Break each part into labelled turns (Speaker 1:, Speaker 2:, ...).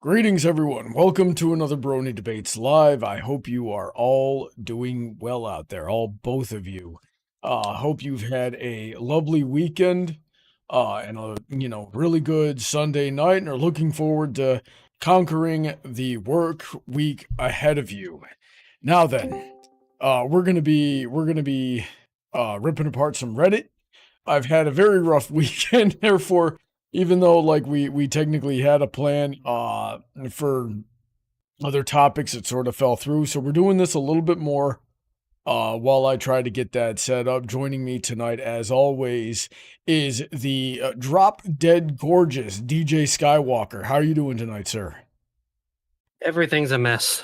Speaker 1: Greetings, everyone. Welcome to another Brony Debates Live. I hope you are all doing well out there, both of you. Hope you've had a lovely weekend and a really good Sunday night, and are looking forward to conquering the work week ahead of you. Now then, we're gonna be ripping apart some Reddit. I've had a very rough weekend, therefore. Even though, like, we technically had a plan for other topics, it sort of fell through. So we're doing this a little bit more while I try to get that set up. Joining me tonight, as always, is the drop dead gorgeous DJ Skywalker. How are you doing tonight, sir?
Speaker 2: Everything's a mess.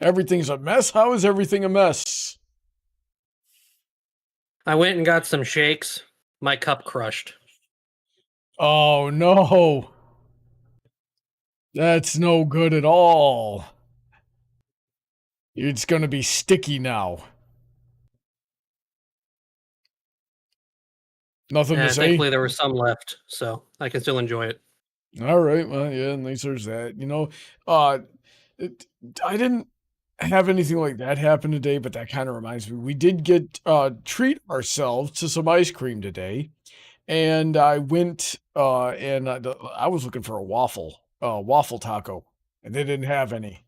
Speaker 1: Everything's a mess? How is everything a mess?
Speaker 2: I went and got some shakes. My cup crushed.
Speaker 1: Oh, no. That's no good at all. It's going to be sticky now. Nothing to say?
Speaker 2: Thankfully, there was some left, so I can still enjoy it.
Speaker 1: All right. Well, yeah, at least there's that. I didn't have anything like that happen today, but that kind of reminds me. We did treat ourselves to some ice cream today. And I went and I was looking for a waffle taco, and they didn't have any.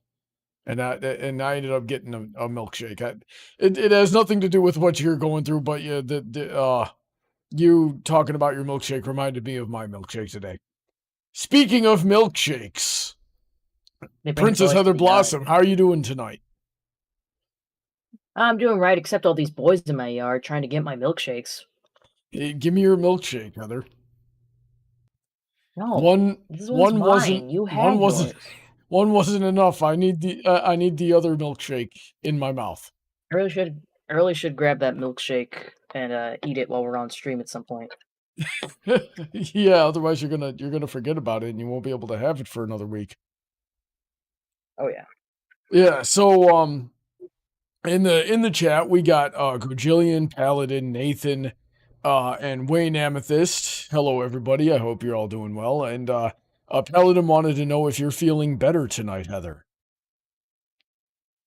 Speaker 1: And I ended up getting a milkshake. It has nothing to do with what you're going through, but yeah, you talking about your milkshake reminded me of my milkshake today. Speaking of milkshakes, Princess Heather Blossom, how are you doing tonight?
Speaker 3: I'm doing right, except all these boys in my yard trying to get my milkshakes.
Speaker 1: Hey, give me your milkshake, Heather.
Speaker 3: No,
Speaker 1: one
Speaker 3: mine.
Speaker 1: wasn't.
Speaker 3: You have yours.
Speaker 1: One wasn't enough. I need the other milkshake in my mouth.
Speaker 3: I really should grab that milkshake and eat it while we're on stream at some point.
Speaker 1: Yeah, otherwise you're gonna forget about it and you won't be able to have it for another week.
Speaker 3: Oh yeah.
Speaker 1: Yeah. So in the chat we got Gojillion, Paladin, Nathan, and Wayne Amethyst. Hello, everybody. I hope you're all doing well. And Paladin wanted to know if you're feeling better tonight, Heather.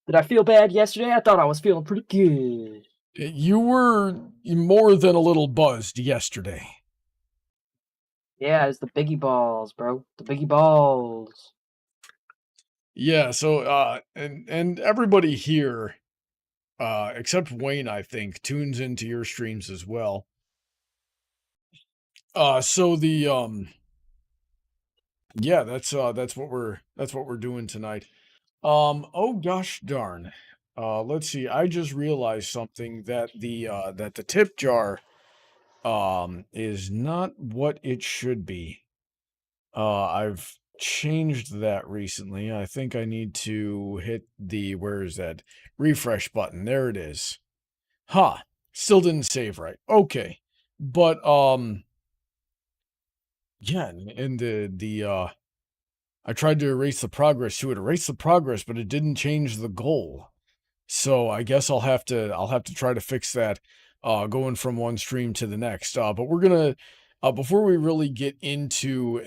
Speaker 3: Did I feel bad yesterday? I thought I was feeling pretty good.
Speaker 1: You were more than a little buzzed yesterday.
Speaker 3: Yeah, it's the biggie balls, bro. The biggie balls.
Speaker 1: Yeah, so and everybody here, except Wayne, I think, tunes into your streams as well. So the yeah, that's what we're doing tonight. Oh gosh darn. Let's see. I just realized something, that the tip jar is not what it should be. I've changed that recently. I think I need to hit the, where is that, refresh button. There it is. Huh. Still didn't save right. Okay. But yeah, and I tried to erase the progress to it. Erase the progress, but it didn't change the goal. So I guess I'll have to try to fix that going from one stream to the next. But we're gonna before we really get into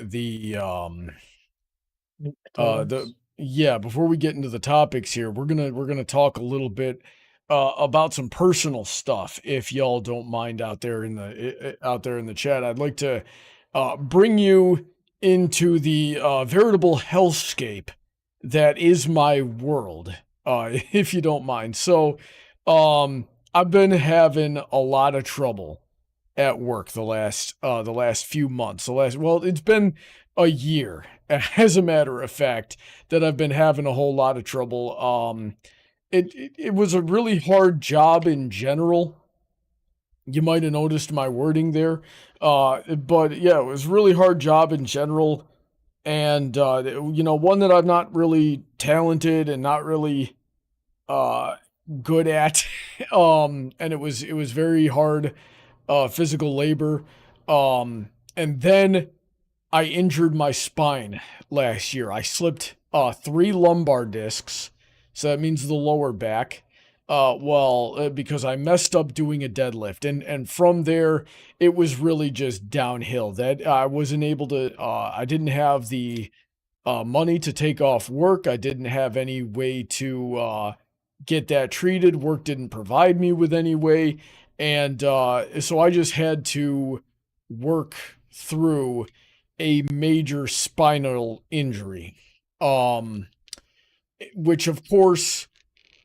Speaker 1: before we get into the topics here, we're gonna talk a little bit about some personal stuff, if y'all don't mind out there in the chat. I'd like to bring you into the veritable hellscape that is my world, if you don't mind. So, I've been having a lot of trouble at work the last few months. It's been a year, as a matter of fact, that I've been having a whole lot of trouble. It was a really hard job in general. You might have noticed my wording there. But yeah, it was a really hard job in general. And, one that I'm not really talented and not really good at. And it was very hard physical labor. And then I injured my spine last year. I slipped 3 lumbar discs. So that means the lower back. Because I messed up doing a deadlift, and from there, it was really just downhill. That I wasn't able to, I didn't have the money to take off work. I didn't have any way to get that treated. Work didn't provide me with any way. And so I just had to work through a major spinal injury. Which of course,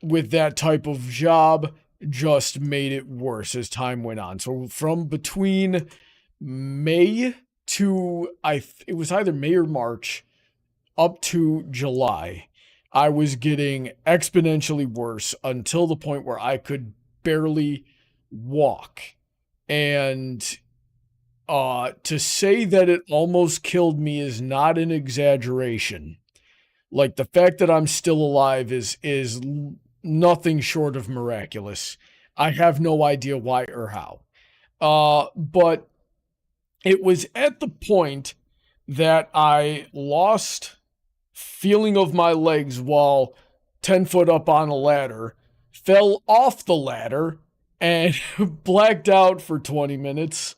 Speaker 1: with that type of job, just made it worse as time went on. So from between May to it was either May or March up to July, I was getting exponentially worse until the point where I could barely walk. And to say that it almost killed me is not an exaggeration. Like, the fact that I'm still alive is nothing short of miraculous. I have no idea why or how. But it was at the point that I lost feeling of my legs while 10 foot up on a ladder, fell off the ladder, and blacked out for 20 minutes,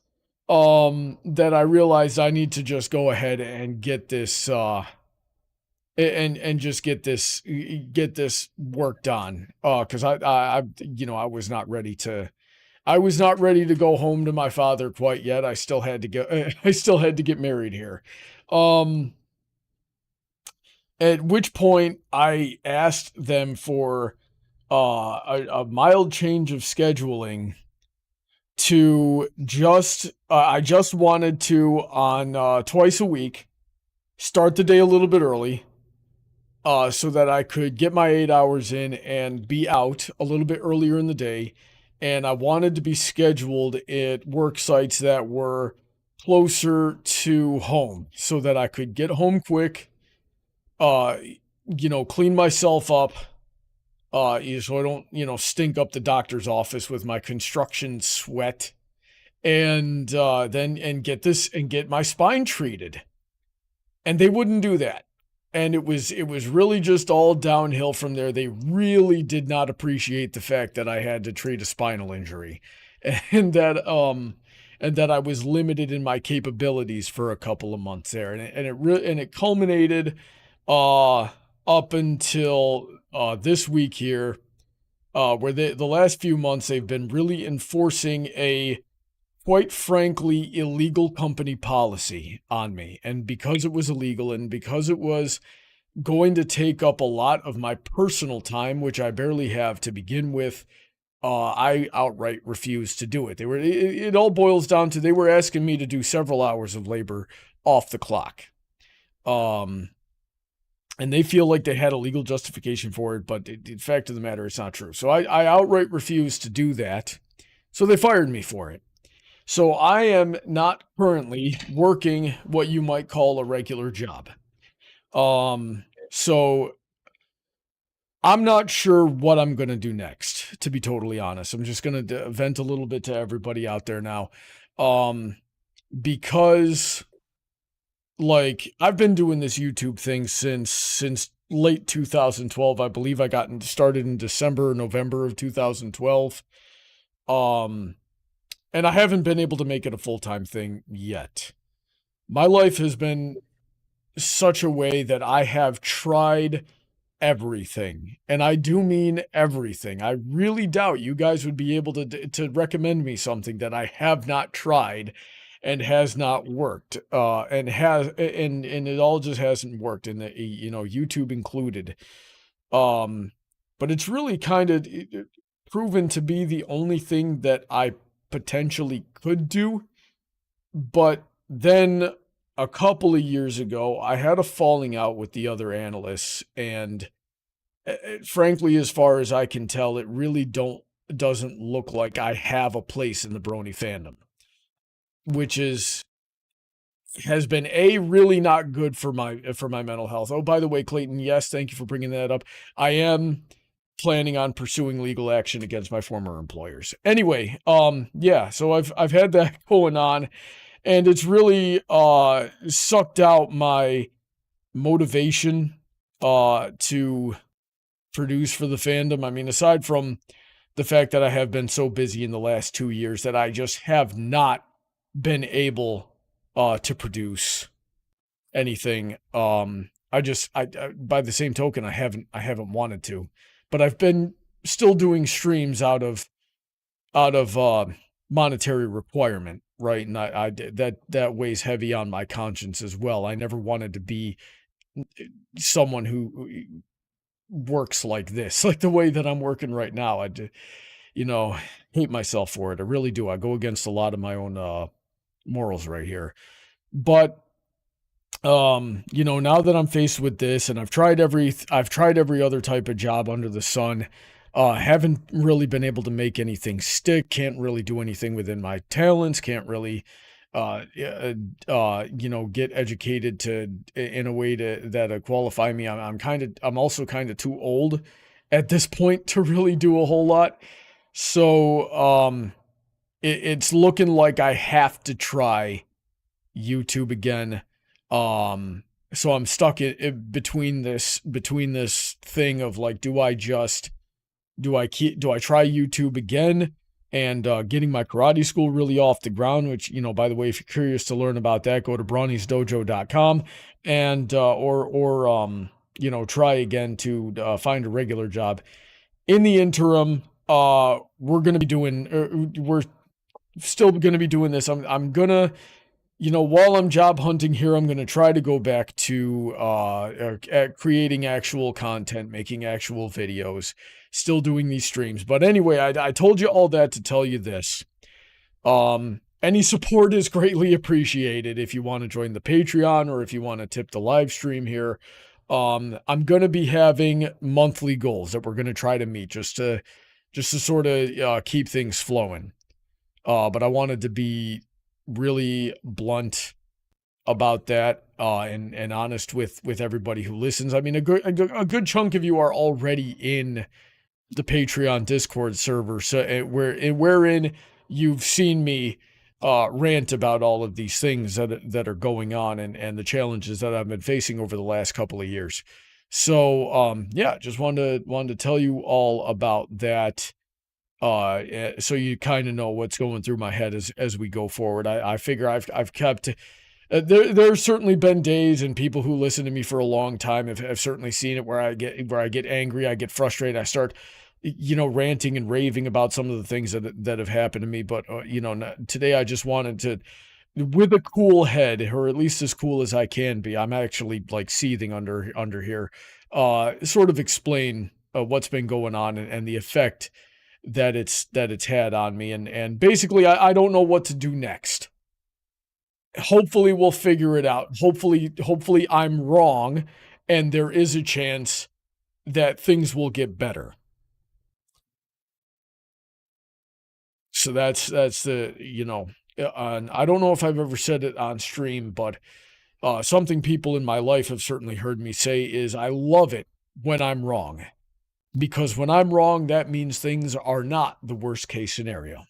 Speaker 1: that I realized I need to just go ahead and get this, and just get this work done. Cause I was not ready to go home to my father quite yet. I still had to get married here. At which point I asked them for a mild change of scheduling to I just wanted to, on twice a week, start the day a little bit early, so that I could get my 8 hours in and be out a little bit earlier in the day. And I wanted to be scheduled at work sites that were closer to home so that I could get home quick, clean myself up, so I don't, stink up the doctor's office with my construction sweat, and get my spine treated. And they wouldn't do that. And it was really just all downhill from there. They really did not appreciate the fact that I had to treat a spinal injury, and that I was limited in my capabilities for a couple of months there. And it culminated up until this week here, where the last few months they've been really enforcing a, quite frankly, illegal company policy on me. And because it was illegal, and because it was going to take up a lot of my personal time, which I barely have to begin with, I outright refused to do it. It all boils down to, they were asking me to do several hours of labor off the clock. And they feel like they had a legal justification for it, but the fact of the matter, it's not true. So I outright refused to do that. So they fired me for it. So I am not currently working what you might call a regular job. So I'm not sure what I'm going to do next, to be totally honest. I'm just going to vent a little bit to everybody out there now. Because, like, I've been doing this YouTube thing since late 2012. I believe I got started in December or November of 2012. And I haven't been able to make it a full-time thing yet. My life has been such a way that I have tried everything. And I do mean everything. I really doubt you guys would be able to recommend me something that I have not tried and has not worked. And it all just hasn't worked, and YouTube included. But it's really kind of proven to be the only thing that I potentially could do. But then a couple of years ago, I had a falling out with the other analysts, and frankly, as far as I can tell, it really doesn't look like I have a place in the Brony fandom, which has been really not good for my mental health. Oh, by the way, Clayton, yes, thank you for bringing that up. I am planning on pursuing legal action against my former employers. Anyway, yeah, so I've had that going on, and it's really sucked out my motivation to produce for the fandom. I mean, aside from the fact that I have been so busy in the last 2 years that I just have not been able to produce anything by the same token, I haven't wanted to, but I've been still doing streams out of monetary requirement, right? And I that weighs heavy on my conscience as well. I never wanted to be someone who works like this, like the way that I'm working right now. Hate myself for it. I really do. I go against a lot of my own morals right here. But now that I'm faced with this, and I've tried every other type of job under the sun, haven't really been able to make anything stick, can't really do anything within my talents, can't really get educated in a way that qualify me. I'm also kind of too old at this point to really do a whole lot. So it's looking like I have to try YouTube again. So I'm stuck between this thing of like, do I try YouTube again and getting my karate school really off the ground, which, by the way, if you're curious to learn about that, go to browniesdojo.com and try again to find a regular job. In the interim, we're still going to be doing this. I'm going to, while I'm job hunting here, I'm going to try to go back to creating actual content, making actual videos, still doing these streams. But anyway, I told you all that to tell you this. Any support is greatly appreciated if you want to join the Patreon or if you want to tip the live stream here. I'm going to be having monthly goals that we're going to try to meet just to sort of keep things flowing. But I wanted to be really blunt about that and honest with everybody who listens. I mean, a good chunk of you are already in the Patreon Discord server, so wherein you've seen me rant about all of these things that are going on and the challenges that I've been facing over the last couple of years. So just wanted to tell you all about that. So you kind of know what's going through my head as we go forward. I figure I've kept there's certainly been days, and people who listen to me for a long time have certainly seen it, where I get angry, I get frustrated, I start ranting and raving about some of the things that have happened to me. But today I just wanted to, with a cool head, or at least as cool as I can be, I'm actually like seething under here, sort of explain what's been going on and the effect that it's had on me, and basically I don't know what to do next. Hopefully we'll figure it out. Hopefully I'm wrong and there is a chance that things will get better. So that's the, I don't know if I've ever said it on stream, but something people in my life have certainly heard me say is I love it when I'm wrong. Because when I'm wrong, that means things are not the worst case scenario.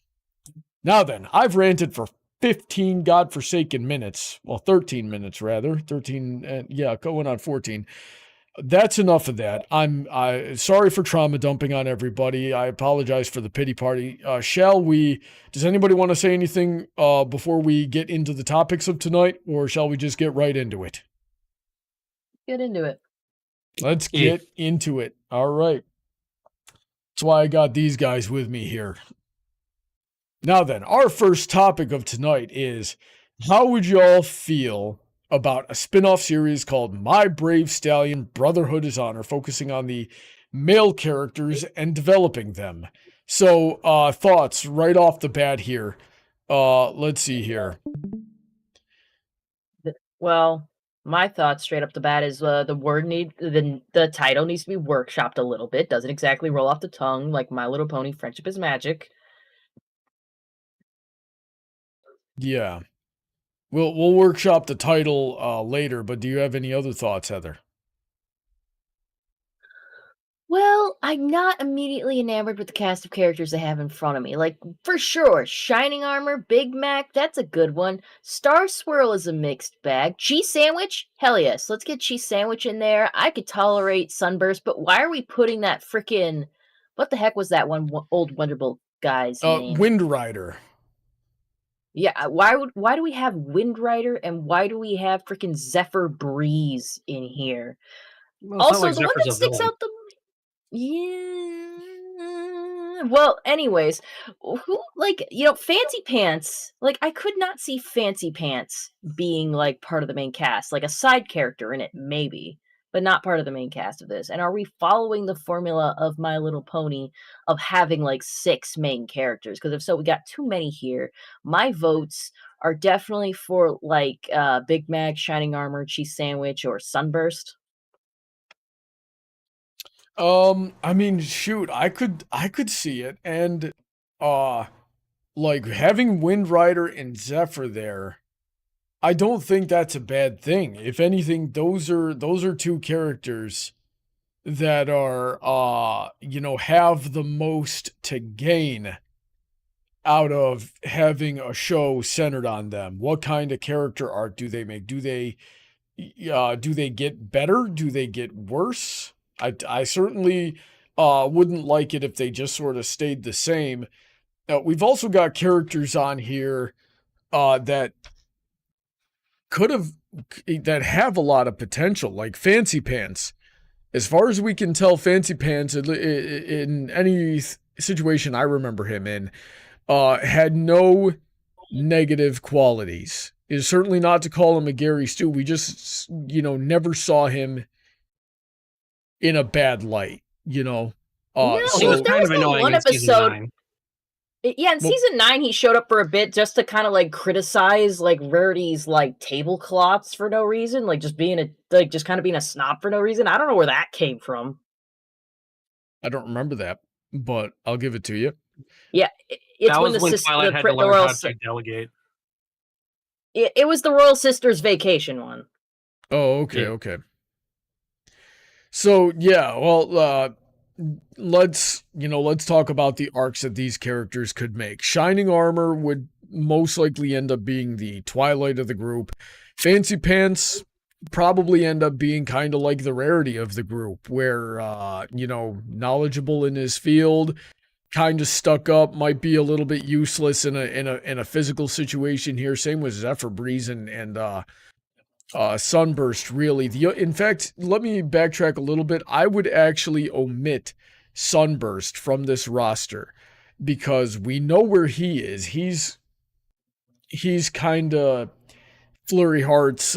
Speaker 1: Now then, I've ranted for 15 godforsaken minutes. Well, 13 minutes rather. 13, going on 14. That's enough of that. I'm sorry for trauma dumping on everybody. I apologize for the pity party. Does anybody want to say anything before we get into the topics of tonight, or shall we just get right into it?
Speaker 3: Get into it.
Speaker 1: Let's get into it. All right. That's why I got these guys with me here. Now then, our first topic of tonight is, how would y'all feel about a spin-off series called My Brave Stallion Brotherhood is Honor, focusing on the male characters and developing them? So, thoughts right off the bat here. Let's see here.
Speaker 3: Well, my thoughts straight up the bat is the title needs to be workshopped a little bit. Doesn't exactly roll off the tongue like My Little Pony Friendship is Magic.
Speaker 1: Yeah. We'll workshop the title later, but do you have any other thoughts, Heather?
Speaker 3: Well, I'm not immediately enamored with the cast of characters I have in front of me. Like, for sure, Shining Armor, Big Mac, that's a good one. Star Swirl is a mixed bag. Cheese Sandwich? Hell yes, let's get Cheese Sandwich in there. I could tolerate Sunburst, but why are we putting that frickin'... What the heck was that one old Wonderbolt guy's name?
Speaker 1: Wind Rider.
Speaker 3: Yeah, why do we have Wind Rider and why do we have freaking Zephyr Breeze in here?
Speaker 2: Well, it's not
Speaker 3: Also,
Speaker 2: like
Speaker 3: the one
Speaker 2: Zephyr's
Speaker 3: that
Speaker 2: a
Speaker 3: sticks
Speaker 2: villain.
Speaker 3: out the yeah. Well, anyways, who like Fancy Pants? Like, I could not see Fancy Pants being like part of the main cast, like a side character in it, maybe, but not part of the main cast of this. And are we following the formula of My Little Pony of having like 6 main characters? Because if so, we got too many here. My votes are definitely for like Big Mac, Shining Armor, Cheese Sandwich, or Sunburst.
Speaker 1: I mean, shoot, I could see it, and like having Wind Rider and Zephyr there, I don't think that's a bad thing. If anything, those are 2 characters that are have the most to gain out of having a show centered on them. What kind of character art do they make? Do they get better? Do they get worse? I certainly wouldn't like it if they just sort of stayed the same. We've also got characters on here that have a lot of potential, like Fancy Pants. As far as we can tell, Fancy Pants, in any situation I remember him in, had no negative qualities. Is certainly not to call him a Gary Stu. We just, never saw him in a bad light,
Speaker 3: No,
Speaker 2: He was
Speaker 3: there
Speaker 2: kind
Speaker 3: was
Speaker 2: of
Speaker 3: that
Speaker 2: annoying
Speaker 3: one
Speaker 2: in season
Speaker 3: episode.
Speaker 2: 9.
Speaker 3: Yeah, in
Speaker 1: Well-
Speaker 3: season 9, he showed up for a bit just to kind of like criticize like Rarity's like tablecloths for no reason, like just kind of being a snob for no reason. I don't know where that came from.
Speaker 1: I don't remember that, but I'll give it to you.
Speaker 3: Yeah, it's
Speaker 2: That
Speaker 3: when
Speaker 2: was
Speaker 3: the
Speaker 2: when
Speaker 3: sis-
Speaker 2: Twilight
Speaker 3: the,
Speaker 2: had
Speaker 3: pri-
Speaker 2: to
Speaker 3: the
Speaker 2: learn
Speaker 3: royal
Speaker 2: how
Speaker 3: si-
Speaker 2: to delegate.
Speaker 3: it was the royal sisters' vacation one.
Speaker 1: Oh, okay,
Speaker 2: Yeah.
Speaker 1: okay. So yeah, well, let's talk about the arcs that these characters could make. Shining Armor would most likely end up being the Twilight of the group. Fancy Pants probably end up being kind of like the Rarity of the group, where knowledgeable in his field, kind of stuck up, might be a little bit useless in a physical situation here. Same with Zephyr Breeze and Sunburst, really. In fact, let me backtrack a little bit. I would actually omit Sunburst from this roster because we know where he is. He's kind of Flurry Heart's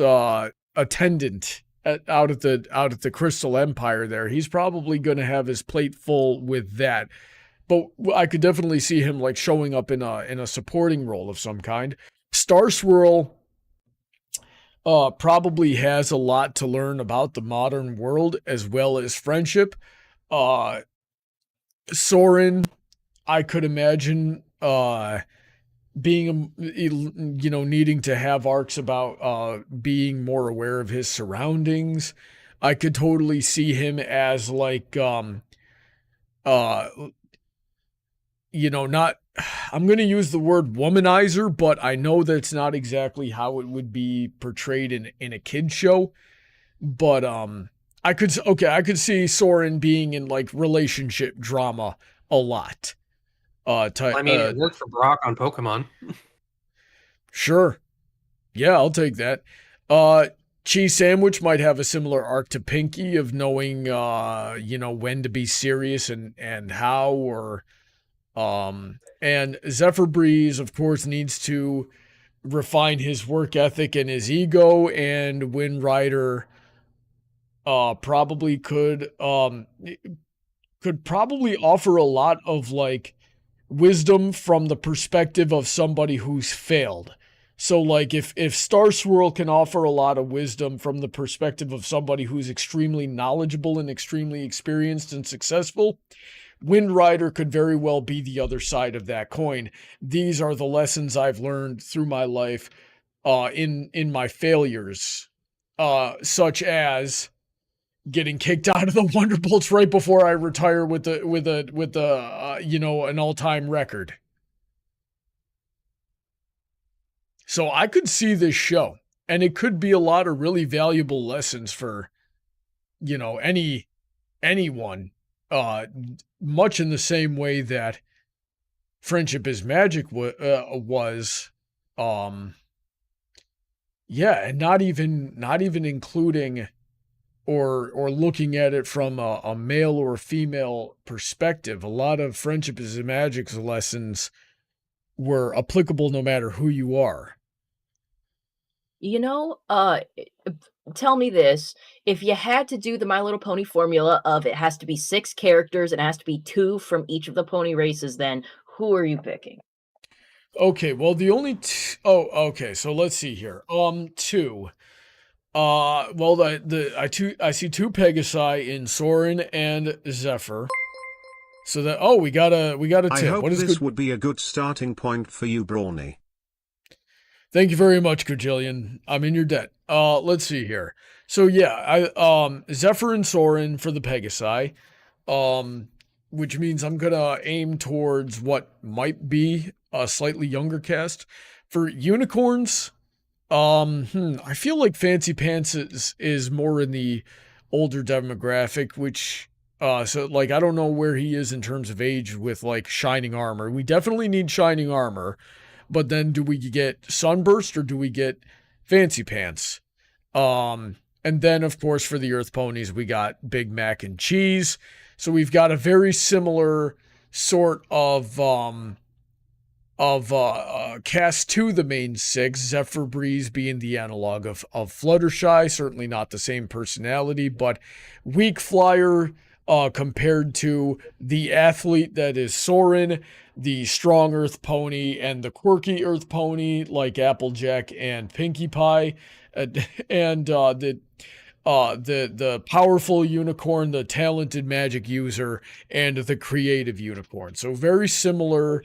Speaker 1: attendant out at the Crystal Empire there. He's probably going to have his plate full with that. But I could definitely see him like showing up in a supporting role of some kind. Star Swirl probably has a lot to learn about the modern world as well as friendship. Soren, I could imagine being needing to have arcs about being more aware of his surroundings. I could totally see him as like not, I'm going to use the word womanizer, but I know that's not exactly how it would be portrayed in a kid's show. But I could see Soren being in like relationship drama a lot.
Speaker 2: It worked for Brock on Pokemon.
Speaker 1: Sure. Yeah, I'll take that. Cheese Sandwich might have a similar arc to Pinky of knowing when to be serious and how, or and Zephyr Breeze, of course, needs to refine his work ethic and his ego, and Wind Rider probably could probably offer a lot of like wisdom from the perspective of somebody who's failed. So like if Star Swirl can offer a lot of wisdom from the perspective of somebody who's extremely knowledgeable and extremely experienced and successful, Wind Rider could very well be the other side of that coin. These are the lessons I've learned through my life in my failures, such as getting kicked out of the Wonderbolts right before I retire with an all-time record. So I could see this show, and it could be a lot of really valuable lessons for anyone, much in the same way that Friendship is Magic was Yeah, and not even including or looking at it from a male or female perspective. A lot of Friendship is Magic's lessons were applicable no matter who you are.
Speaker 3: You know, tell me this. If you had to do the My Little Pony formula of it has to be 6 characters and it has to be 2 from each of the pony races, then who are you picking?
Speaker 1: Okay, well the only okay, so let's see here. 2. Well I see 2 Pegasi in Soren and Zephyr. So that we got a tip.
Speaker 4: I hope
Speaker 1: What is
Speaker 4: this
Speaker 1: good?
Speaker 4: would be a good starting point for you, Brawny.
Speaker 1: Thank you very much, Gajillion. I'm in your debt. Let's see here. So yeah, Zephyr and Soren for the Pegasi. Which means I'm gonna aim towards what might be a slightly younger cast. For unicorns, I feel like Fancy Pants is more in the older demographic, which so like I don't know where he is in terms of age with like shining armor. We definitely need shining armor, but then do we get Sunburst or do we get Fancy Pants? And then of course for the Earth Ponies we got Big Mac and Cheese. So we've got a very similar sort of cast to the main 6, Zephyr Breeze being the analog of Fluttershy, certainly not the same personality, but weak flyer compared to the athlete that is Soren, the strong Earth Pony, and the quirky Earth Pony like Applejack and Pinkie Pie, and the powerful unicorn, the talented magic user, and the creative unicorn. So very similar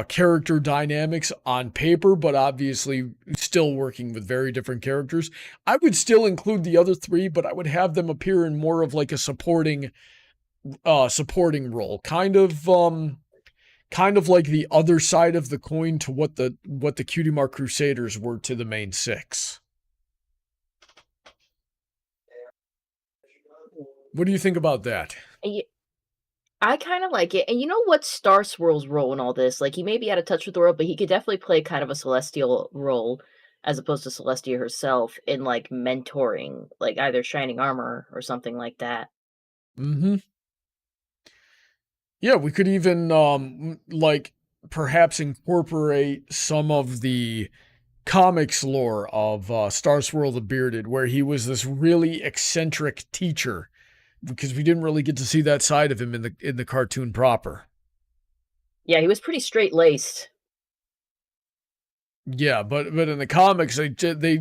Speaker 1: character dynamics on paper, but obviously still working with very different characters. I would still include the other 3, but I would have them appear in more of like a supporting role, kind of like the other side of the coin to what the Cutie Mark Crusaders were to the main 6. What do you think about that?
Speaker 3: I kind of like it. And you know what Star Swirl's role in all this? Like, he may be out of touch with the world, but he could definitely play kind of a Celestial role as opposed to Celestia herself in, like, mentoring, like, either Shining Armor or something like that.
Speaker 1: Mm-hmm. Yeah, we could even, like, perhaps incorporate some of the comics lore of Star Swirl the Bearded, where he was this really eccentric teacher, because we didn't really get to see that side of him in the cartoon proper.
Speaker 3: Yeah, he was pretty straight-laced.
Speaker 1: Yeah, but in the comics, they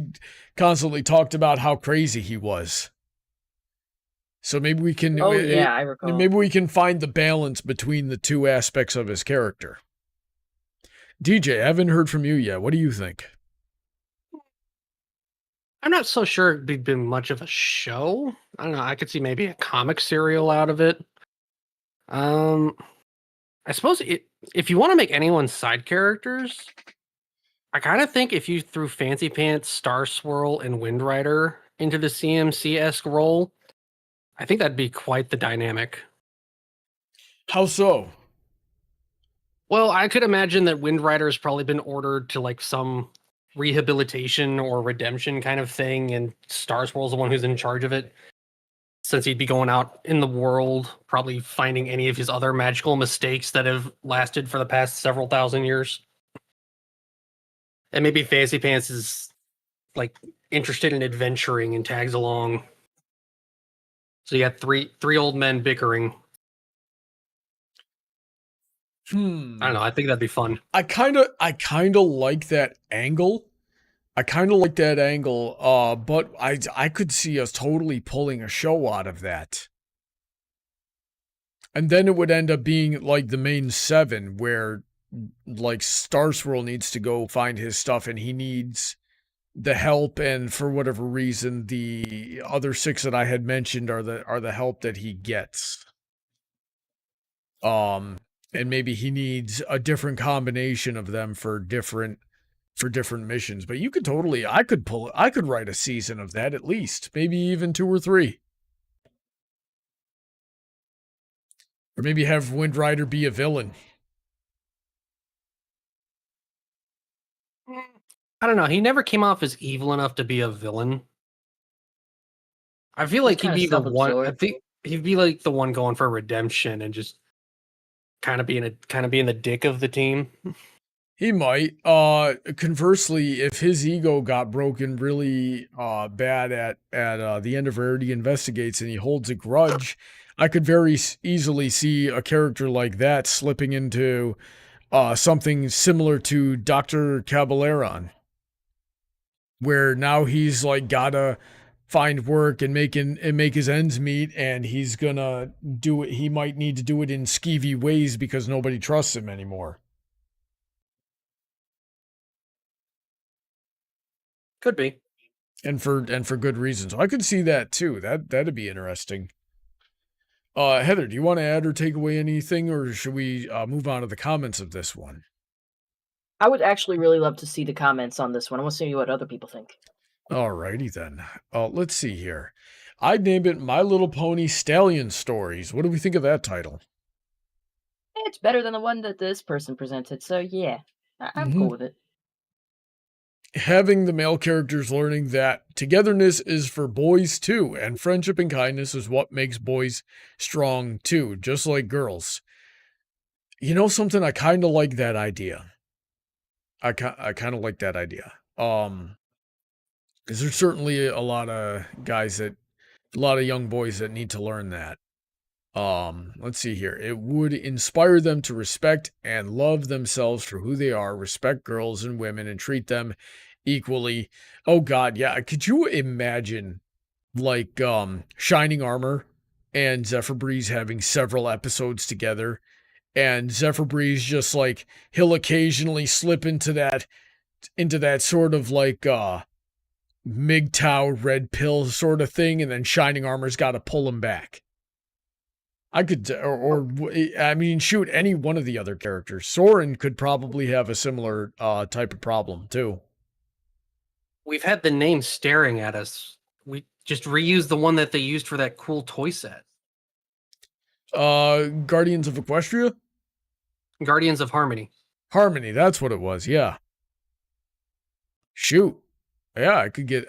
Speaker 1: constantly talked about how crazy he was. So maybe we can.
Speaker 3: Oh, yeah, I recall.
Speaker 1: Maybe we can find the balance between the 2 aspects of his character. DJ, I haven't heard from you yet. What do you think?
Speaker 2: I'm not so sure it'd be much of a show. I don't know. I could see maybe a comic serial out of it. I suppose if you want to make anyone side characters, I kind of think if you threw Fancy Pants, Star Swirl, and Wind Rider into the CMC-esque role, I think that'd be quite the dynamic.
Speaker 1: How so?
Speaker 2: Well, I could imagine that Wind Rider has probably been ordered to like some rehabilitation or redemption kind of thing, and Star Swirl's the one who's in charge of it, since he'd be going out in the world, probably finding any of his other magical mistakes that have lasted for the past several thousand years. And maybe Fancy Pants is like interested in adventuring and tags along. So you got three old men bickering. I don't know. I think that'd be fun.
Speaker 1: I kind of like that angle. But I could see us totally pulling a show out of that. And then it would end up being like the main 7, where like Star Swirl needs to go find his stuff and he needs the help, and for whatever reason the other 6 that I had mentioned are the help that he gets. And maybe he needs a different combination of them for different missions. But you could totally, I could write a season of that, at least, maybe even 2 or 3. Or maybe have Wind Rider be a villain.
Speaker 2: I don't know. He never came off as evil enough to be a villain. I feel like he'd
Speaker 3: kinda
Speaker 2: be the one. I
Speaker 3: self-absorbed.
Speaker 2: think he'd be like the one going for redemption and just kind of being the dick of the team.
Speaker 1: He might. Conversely, if his ego got broken really bad at the end of Rarity Investigates and he holds a grudge, I could very easily see a character like that slipping into something similar to Dr. Caballeron, where now he's like gotta find work and make his ends meet, and he's gonna do it. He might need to do it in skeevy ways because nobody trusts him anymore.
Speaker 2: Could be.
Speaker 1: And for good reasons. I could see that too. That'd be interesting. Heather, do you want to add or take away anything, or should we move on to the comments of this one?
Speaker 3: I would actually really love to see the comments on this one. I want to see what other people think.
Speaker 1: Alrighty then. Let's see here. I'd name it My Little Pony Stallion Stories. What do we think of that title?
Speaker 3: It's better than the one that this person presented, so yeah, I'm
Speaker 1: Mhm.
Speaker 3: cool with it.
Speaker 1: Having the male characters learning that togetherness is for boys too, and friendship and kindness is what makes boys strong too, just like girls. You know something? I kind of like that idea. I kind of like that idea. Because there's certainly a lot of young boys that need to learn that. Let's see here. It would inspire them to respect and love themselves for who they are, respect girls and women, and treat them equally. Oh God, yeah. Could you imagine like Shining Armor and Zephyr Breeze having several episodes together, and Zephyr Breeze just like he'll occasionally slip into that sort of like MGTOW red pill sort of thing, and then Shining Armor's got to pull him back. I could, I mean, shoot, any one of the other characters. Soren could probably have a similar type of problem too.
Speaker 2: We've had the name staring at us. We just reused the one that they used for that cool toy set.
Speaker 1: Guardians of Equestria?
Speaker 2: Guardians of Harmony.
Speaker 1: Harmony, that's what it was, yeah. Shoot. Yeah, I could get,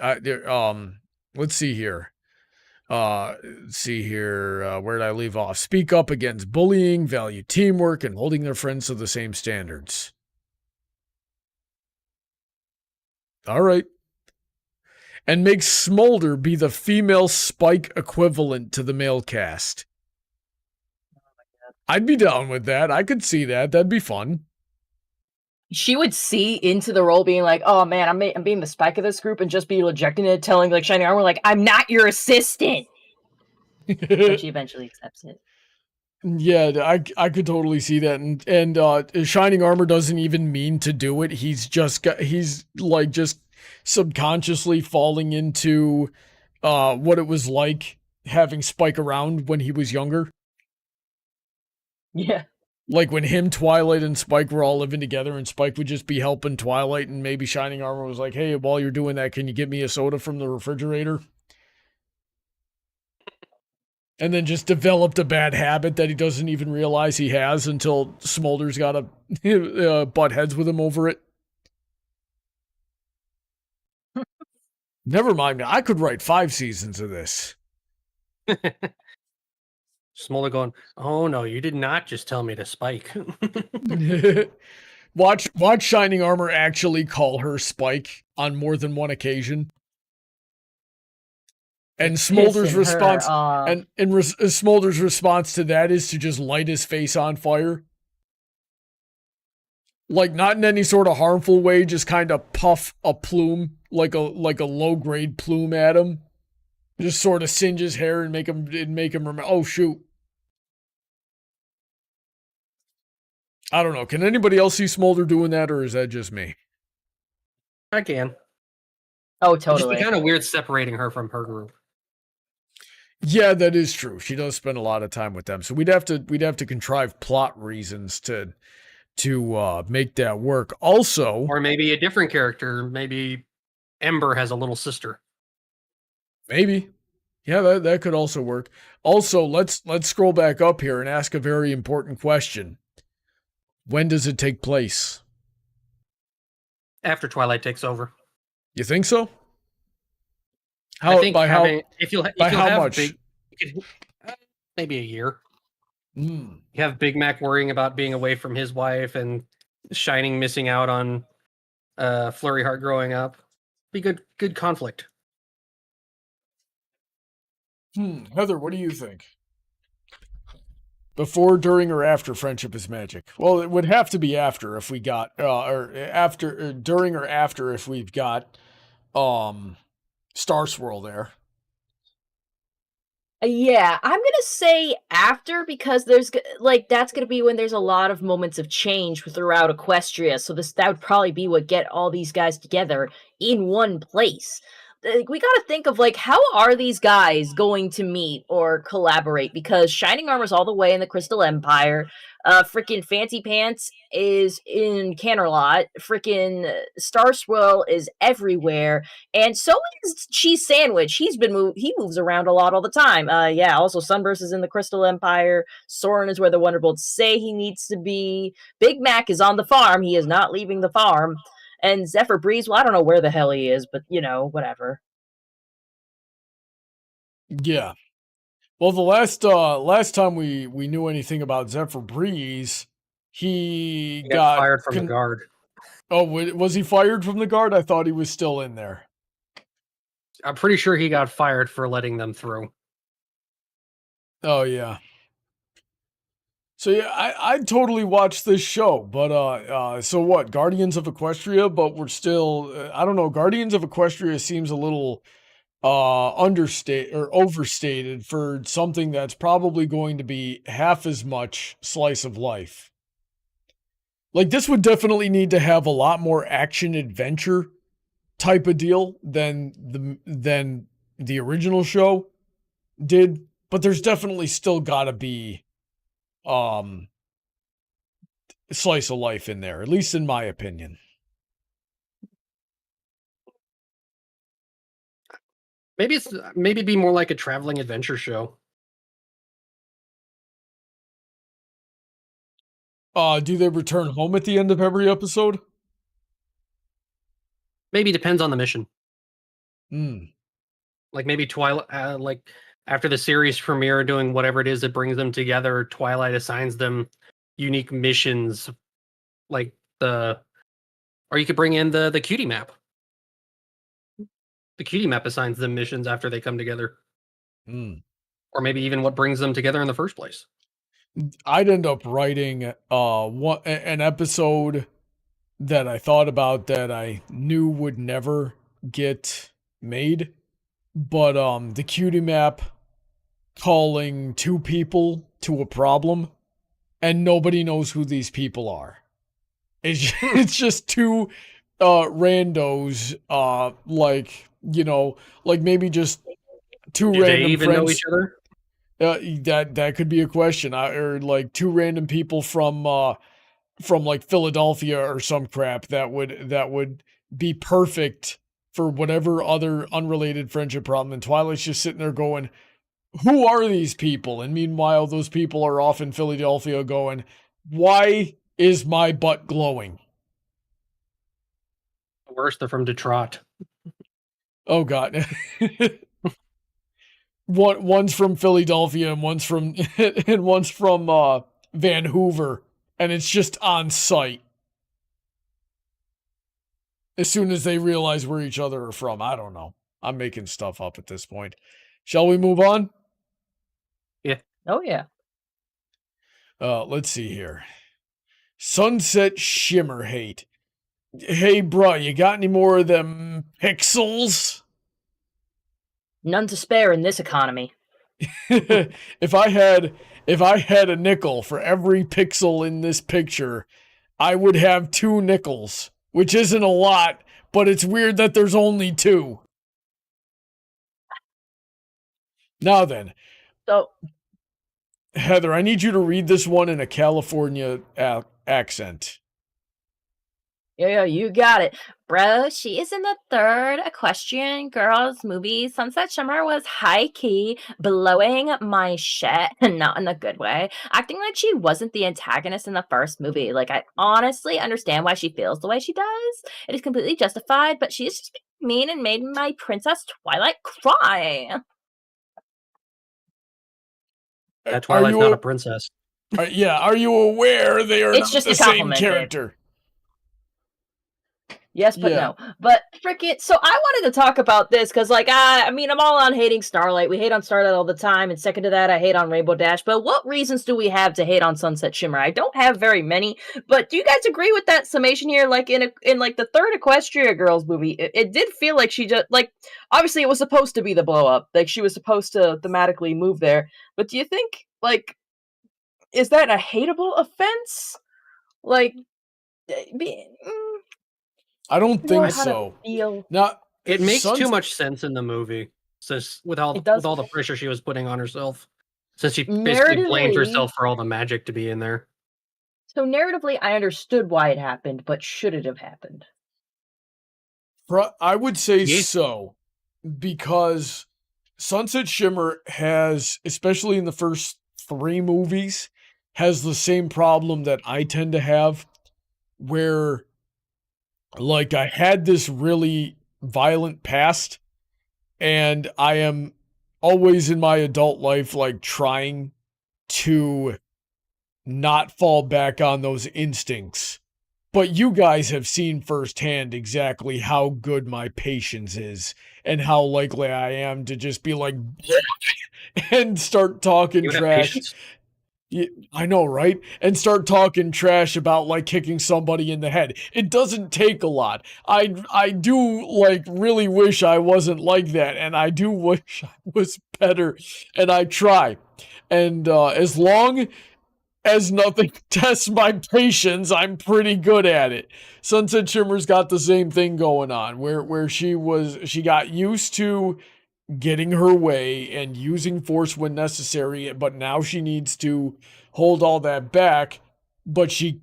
Speaker 1: let's see here. Where did I leave off? Speak up against bullying, value teamwork, and holding their friends to the same standards. All right. And make Smolder be the female Spike equivalent to the male cast. I'd be down with that. I could see that. That'd be fun.
Speaker 3: She would see into the role being like, oh man, I'm being the Spike of this group, and just be rejecting it, telling like Shining Armor, like, I'm not your assistant. But she eventually accepts it.
Speaker 1: Yeah, I could totally see that. And Shining Armor doesn't even mean to do it. He's just subconsciously falling into what it was like having Spike around when he was younger.
Speaker 3: Yeah.
Speaker 1: Like when him, Twilight, and Spike were all living together, and Spike would just be helping Twilight, and maybe Shining Armor was like, hey, while you're doing that, can you get me a soda from the refrigerator? And then just developed a bad habit that he doesn't even realize he has until Smolder's got to butt heads with him over it. Never mind. I could write 5 seasons of this.
Speaker 2: Smolder going, oh no, you did not just tell me to Spike.
Speaker 1: Watch Shining Armor actually call her Spike on more than one occasion. And Smolder's response Smolder's response to that is to just light his face on fire. Like, not in any sort of harmful way, just kind of puff a plume, like a low-grade plume at him. Just sort of singe his hair and make him remember, oh shoot. I don't know. Can anybody else see Smolder doing that, or is that just me?
Speaker 2: I can.
Speaker 3: Oh,
Speaker 2: It'd just
Speaker 3: totally.
Speaker 2: be kind of weird separating her from her group.
Speaker 1: Yeah, that is true. She does spend a lot of time with them, so we'd have to contrive plot reasons to make that work. Also,
Speaker 2: Or maybe a different character. Maybe Ember has a little sister.
Speaker 1: maybe, yeah, that could also work. Also, let's scroll back up here and ask a very important question. When does it take place?
Speaker 2: After Twilight takes over.
Speaker 1: You think so?
Speaker 2: I think
Speaker 1: by
Speaker 2: having if you'll
Speaker 1: how
Speaker 2: have
Speaker 1: much?
Speaker 2: big, maybe a year.
Speaker 1: Mm.
Speaker 2: You have Big Mac worrying about being away from his wife and Shining missing out on Flurry Heart growing up. Be good conflict.
Speaker 1: Heather, what do you think? Before, during, or after Friendship is Magic? Well, it would have to be after if we got, during or after if we've got, Star Swirl there.
Speaker 3: Yeah, I'm gonna say after because there's like that's gonna be when there's a lot of moments of change throughout Equestria. So that would probably be what get all these guys together in one place. We got to think of like how are these guys going to meet or collaborate because Shining Armor's all the way in the Crystal Empire. Freaking Fancy Pants is in Canterlot. Freaking Star Swirl is everywhere, and so is Cheese Sandwich. He moves around a lot all the time. Yeah. Also, Sunburst is in the Crystal Empire. Soren is where the Wonderbolts say he needs to be. Big Mac is on the farm. He is not leaving the farm. And Zephyr Breeze, well, I don't know where the hell he is, but whatever.
Speaker 1: Yeah. Well, the last time we knew anything about Zephyr Breeze, he got
Speaker 2: fired from the guard.
Speaker 1: Oh, was he fired from the guard? I thought he was still in there.
Speaker 2: I'm pretty sure he got fired for letting them through.
Speaker 1: Oh yeah. So yeah, I'd totally watch this show, but so what? Guardians of Equestria, but we're still I don't know. Guardians of Equestria seems a little understated or overstated for something that's probably going to be half as much slice of life. Like this would definitely need to have a lot more action adventure type of deal than the original show did, but there's definitely still got to be slice of life in there, at least in my opinion.
Speaker 2: Maybe be more like a traveling adventure show.
Speaker 1: Do they return home at the end of every episode?
Speaker 2: Maybe depends on the mission.
Speaker 1: Hmm.
Speaker 2: Like maybe Twilight, like after the series premiere, doing whatever it is that brings them together, Twilight assigns them unique missions, or you could bring in the cutie map. The cutie map assigns them missions after they come together. Or maybe even what brings them together in the first place.
Speaker 1: I'd end up writing an episode that I thought about that I knew would never get made, but the cutie map calling two people to a problem and nobody knows who these people are. It's just two randos, like maybe just two
Speaker 2: Do
Speaker 1: random
Speaker 2: they even
Speaker 1: friends.
Speaker 2: know each other?
Speaker 1: That could be a question. Or like two random people from like Philadelphia or some crap that would be perfect for whatever other unrelated friendship problem. And Twilight's just sitting there going, who are these people? And meanwhile, those people are off in Philadelphia going, why is my butt glowing?
Speaker 2: Worse, they're from Detroit.
Speaker 1: Oh God. One's from Philadelphia and one's from Vancouver, and it's just on site. As soon as they realize where each other are from, I don't know. I'm making stuff up at this point. Shall we move on?
Speaker 2: Yeah.
Speaker 3: Oh yeah.
Speaker 1: Let's see here. Sunset Shimmer Hate. Hey, bruh, you got any more of them pixels?
Speaker 3: None to spare in this economy.
Speaker 1: If I had a nickel for every pixel in this picture, I would have 2 nickels, which isn't a lot, but it's weird that there's only 2. Now then.
Speaker 3: So,
Speaker 1: Heather, I need you to read this one in a California accent.
Speaker 3: yeah, you got it. Bro, she is in the third Equestrian Girls movie. Sunset Shimmer was high-key blowing my shit, not in a good way. Acting like she wasn't the antagonist in the first movie. Like, I honestly understand why she feels the way she does. It is completely justified, but she is just being mean and made my Princess Twilight cry.
Speaker 2: That Twilight's not a princess.
Speaker 1: Yeah, are you aware they are
Speaker 3: It's
Speaker 1: not
Speaker 3: just
Speaker 1: the
Speaker 3: a
Speaker 1: same
Speaker 3: compliment, Dave.
Speaker 1: character?
Speaker 3: Yes, but
Speaker 1: Yeah.
Speaker 3: no. But frickin', so I wanted to talk about this because, like, I mean, I'm all on hating Starlight. We hate on Starlight all the time, and second to that, I hate on Rainbow Dash. But what reasons do we have to hate on Sunset Shimmer? I don't have very many. But do you guys agree with that summation here? Like in like the third Equestria Girls movie, it did feel like she just like obviously it was supposed to be the blow up, like she was supposed to thematically move there. But do you think like is that a hateable offense? Like.
Speaker 1: I don't think so. Now,
Speaker 2: it makes too much sense in the movie. Since with all the pressure she was putting on herself, since she basically blamed herself for all the magic to be in there.
Speaker 3: So narratively, I understood why it happened, but should it have happened?
Speaker 1: I would say so, because Sunset Shimmer has, especially in the first 3 movies, has the same problem that I tend to have, where like I had this really violent past and I am always in my adult life like trying to not fall back on those instincts. But you guys have seen firsthand exactly how good my patience is and how likely I am to just be like and start talking trash. I know, right? And start talking trash about like kicking somebody in the head. It doesn't take a lot. I do like really wish I wasn't like that, and I do wish I was better, and I try. And as long as nothing tests my patience, I'm pretty good at it. Sunset Shimmer's got the same thing going on, where she got used to getting her way and using force when necessary, but now she needs to hold all that back, but she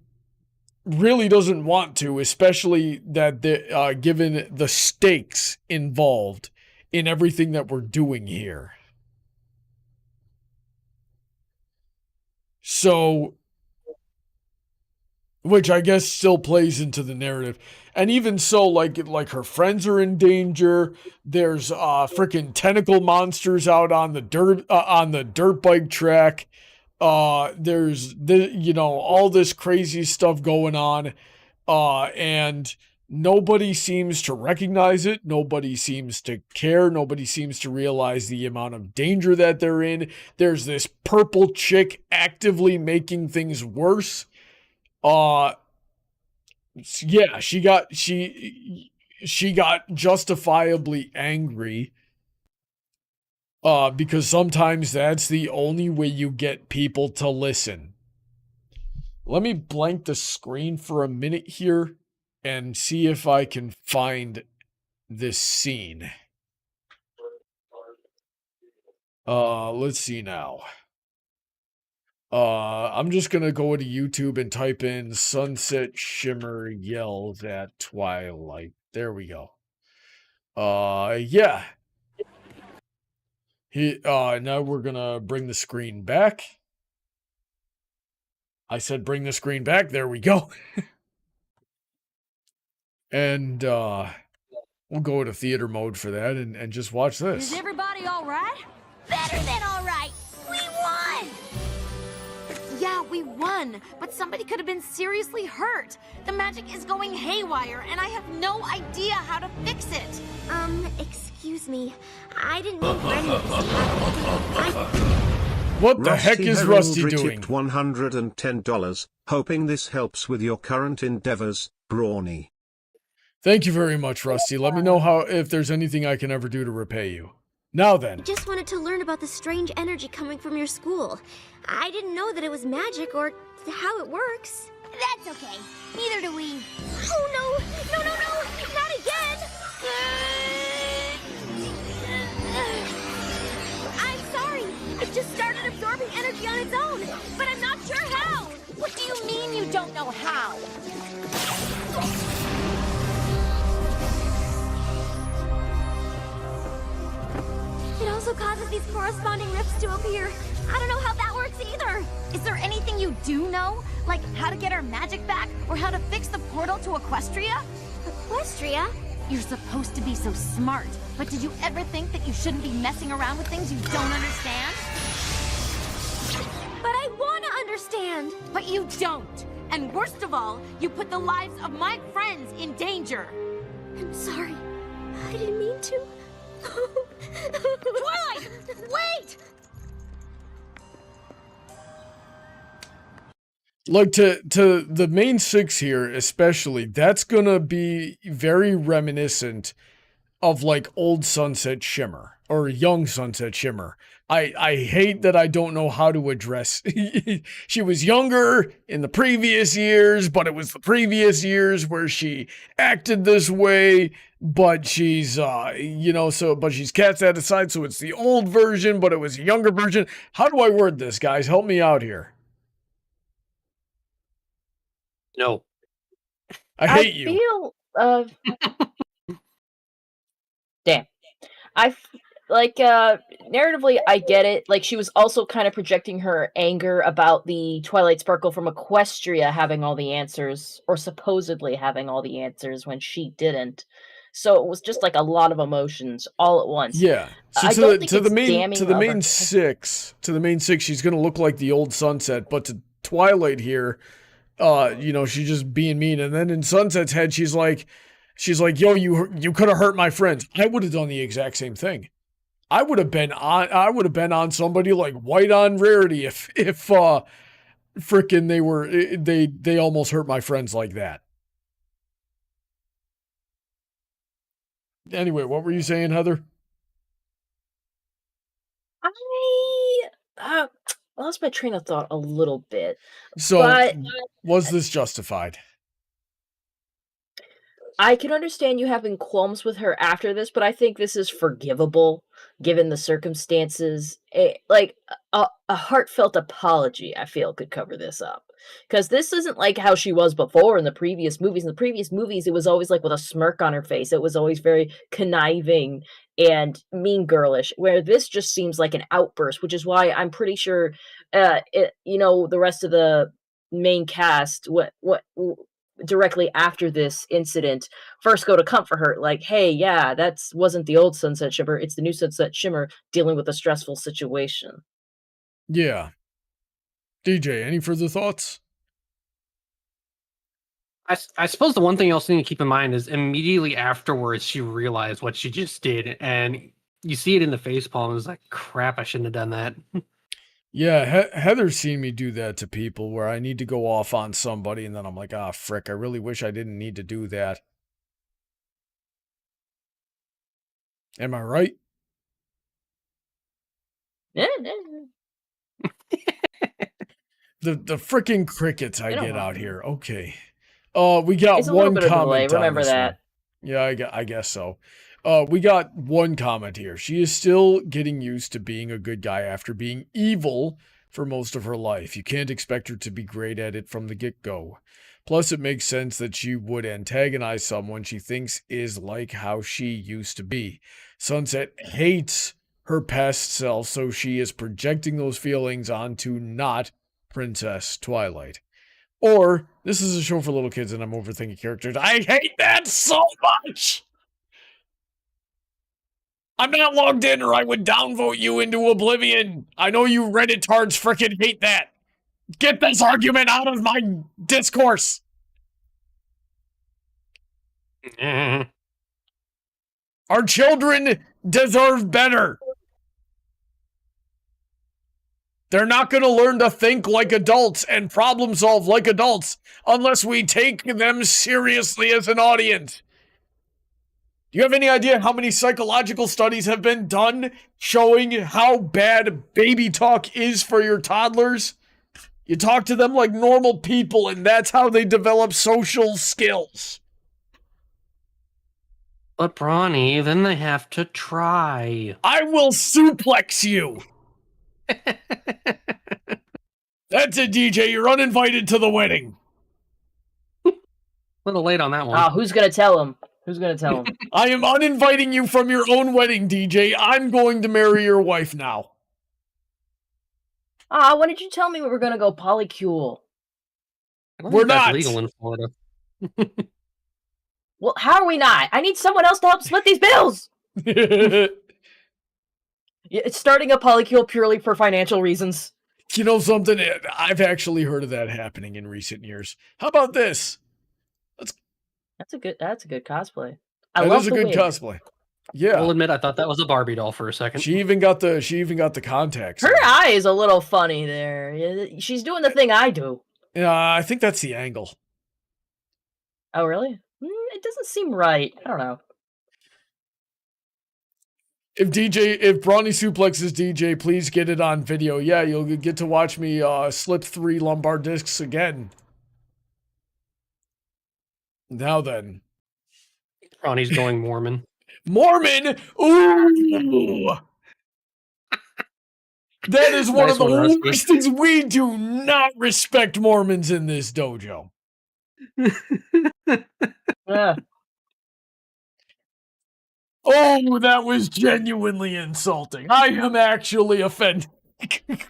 Speaker 1: really doesn't want to, especially that given the stakes involved in everything that we're doing here. So, which I guess still plays into the narrative. And even so, like her friends are in danger. There's freaking tentacle monsters out on the dirt bike track. There's all this crazy stuff going on, and nobody seems to recognize it. Nobody seems to care. Nobody seems to realize the amount of danger that they're in. There's this purple chick actively making things worse. Yeah, she got justifiably angry, because sometimes that's the only way you get people to listen. Let me blank the screen for a minute here and see if I can find this scene. Let's see now. I'm just gonna go to YouTube and type in Sunset Shimmer yells at Twilight. There we go. Yeah. Now we're gonna bring the screen back. I said bring the screen back. There we go. And, we'll go to theater mode for that and just watch this.
Speaker 5: Is everybody all right? Better than all right. We won! Yeah, we won, but somebody could have been seriously hurt. The magic is going haywire, and I have no idea how to fix it.
Speaker 6: Excuse me. I didn't mean for any of this to happen.
Speaker 1: What the heck is Rusty doing?
Speaker 4: Tipped $110, hoping this helps with your current endeavors, Brawny.
Speaker 1: Thank you very much, Rusty. Let me know if there's anything I can ever do to repay you. Now then.
Speaker 6: I just wanted to learn about the strange energy coming from your school. I didn't know that it was magic or how it works.
Speaker 5: That's okay. Neither do we.
Speaker 6: Oh no! No, no, no! Not again! I'm sorry. It just started absorbing energy on its own, but I'm not sure how.
Speaker 5: What do you mean you don't know how?
Speaker 6: also causes these corresponding rifts to appear. I don't know how that works either.
Speaker 5: Is there anything you do know? Like how to get our magic back? Or how to fix the portal to Equestria?
Speaker 6: Equestria?
Speaker 5: You're supposed to be so smart. But did you ever think that you shouldn't be messing around with things you don't understand?
Speaker 6: But I want to understand.
Speaker 5: But you don't. And worst of all, you put the lives of my friends in danger.
Speaker 6: I'm sorry. I didn't mean to.
Speaker 5: Twilight! Wait!
Speaker 1: Like to the main six here, especially, that's gonna be very reminiscent of like old Sunset Shimmer or young Sunset Shimmer. I hate that I don't know how to address. She was younger in the previous years, but it was the previous years where she acted this way. But she's, but she's cast that aside, so it's the old version, but it was a younger version. How do I word this, guys? Help me out here.
Speaker 2: No.
Speaker 1: I hate you.
Speaker 3: Feel, damn. Narratively, I get it. Like, she was also kind of projecting her anger about the Twilight Sparkle from Equestria having all the answers, or supposedly having all the answers when she didn't. So it was just like a lot of emotions all at once.
Speaker 1: Yeah. So
Speaker 3: I don't think
Speaker 1: to
Speaker 3: it's
Speaker 1: the main
Speaker 3: damning
Speaker 1: six, she's gonna look like the old Sunset, but to Twilight here, she's just being mean. And then in Sunset's head, she's like, yo, you could have hurt my friends. I would have done the exact same thing. I would have been on somebody like White on Rarity if frickin' they almost hurt my friends like that. Anyway, what were you saying, Heather?
Speaker 3: I lost my train of thought a little bit.
Speaker 1: So,
Speaker 3: but
Speaker 1: was this justified?
Speaker 3: I can understand you having qualms with her after this, but I think this is forgivable given the circumstances. A heartfelt apology, I feel, could cover this up. Because this isn't like how she was before in the previous movies. In the previous movies, it was always like with a smirk on her face. It was always very conniving and mean girlish, where this just seems like an outburst, which is why I'm pretty sure, the rest of the main cast, what directly after this incident first go to comfort her, like, hey, yeah, wasn't the old Sunset Shimmer, it's the new Sunset Shimmer dealing with a stressful situation.
Speaker 1: Yeah. DJ, any further thoughts?
Speaker 2: I suppose the one thing you also need to keep in mind is immediately afterwards she realized what she just did, and you see it in the facepalm. It's like, crap, I shouldn't have done that.
Speaker 1: Yeah, Heather's seen me do that to people where I need to go off on somebody, and then I'm like, ah, frick, I really wish I didn't need to do that. Am I right? The frickin' crickets I get out here. Okay. We got
Speaker 3: it's a
Speaker 1: one
Speaker 3: little bit of
Speaker 1: comment.
Speaker 3: delay. Remember that.
Speaker 1: One. Yeah, I guess so. We got one comment here. She is still getting used to being a good guy after being evil for most of her life. You can't expect her to be great at it from the get-go. Plus, it makes sense that she would antagonize someone she thinks is like how she used to be. Sunset hates her past self, so she is projecting those feelings onto not Princess Twilight. Or, this is a show for little kids and I'm overthinking characters. I hate that so much! I'm not logged in or I would downvote you into oblivion. I know you Redditards frickin' hate that. Get this argument out of my discourse. Our children deserve better. They're not going to learn to think like adults and problem solve like adults unless we take them seriously as an audience. Do you have any idea how many psychological studies have been done showing how bad baby talk is for your toddlers? You talk to them like normal people, and that's how they develop social skills.
Speaker 2: But Brawny, then they have to try.
Speaker 1: I will suplex you. That's it, DJ. You're uninvited to the wedding.
Speaker 2: A little late on that one.
Speaker 3: Oh, who's gonna tell him? Who's gonna tell him?
Speaker 1: I am uninviting you from your own wedding, DJ. I'm going to marry your wife now.
Speaker 3: Ah, why did you tell me we were gonna go polycule?
Speaker 2: I don't
Speaker 1: We're
Speaker 2: think that's
Speaker 1: not.
Speaker 2: legal in Florida.
Speaker 3: Well, how are we not? I need someone else to help split these bills. Yeah, it's starting a polycule purely for financial reasons.
Speaker 1: You know something? I've actually heard of that happening in recent years. How about this?
Speaker 3: That's a good cosplay.
Speaker 1: That
Speaker 3: love
Speaker 1: is a
Speaker 3: the
Speaker 1: good
Speaker 3: wig.
Speaker 1: cosplay. Yeah.
Speaker 2: I'll admit I thought that was a Barbie doll for a second.
Speaker 1: She even got the contacts.
Speaker 3: Her eye is a little funny there. She's doing the thing I do.
Speaker 1: I think that's the angle.
Speaker 3: Oh, really? It doesn't seem right. I don't know.
Speaker 1: If Brawny suplexes DJ, please get it on video. Yeah, you'll get to watch me slip 3 lumbar discs again. Now then.
Speaker 2: Ronnie's going Mormon.
Speaker 1: Mormon? Ooh! That is one
Speaker 2: Nice
Speaker 1: of the
Speaker 2: one, Rusty.
Speaker 1: worst things. We do not respect Mormons in this dojo.
Speaker 3: Yeah.
Speaker 1: Oh, that was genuinely insulting. I am actually offended.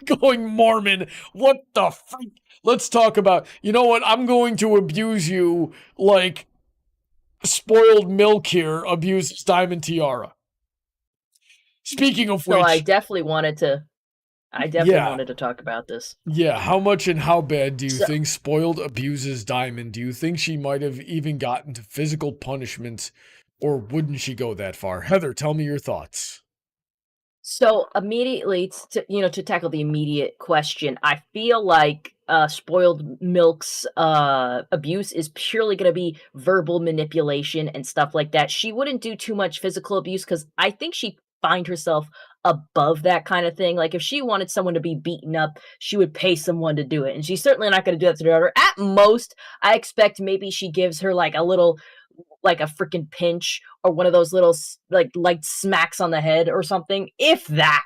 Speaker 1: Going Mormon. What the freak? Let's talk about, you know what? I'm going to abuse you like spoiled milk here abuses Diamond Tiara. Speaking of which.
Speaker 3: So I definitely wanted to wanted to talk about this.
Speaker 1: Yeah, how much and how bad do you think Spoiled abuses Diamond? Do you think she might have even gotten to physical punishment, or wouldn't she go that far? Heather, tell me your thoughts.
Speaker 3: So immediately, to tackle the immediate question, I feel like Spoiled Milk's abuse is purely going to be verbal manipulation and stuff like that. She wouldn't do too much physical abuse because I think she find herself above that kind of thing. Like if she wanted someone to be beaten up, she would pay someone to do it, and she's certainly not going to do that to her daughter. At most, I expect maybe she gives her like a little, like a freaking pinch or one of those little like smacks on the head or something. If that,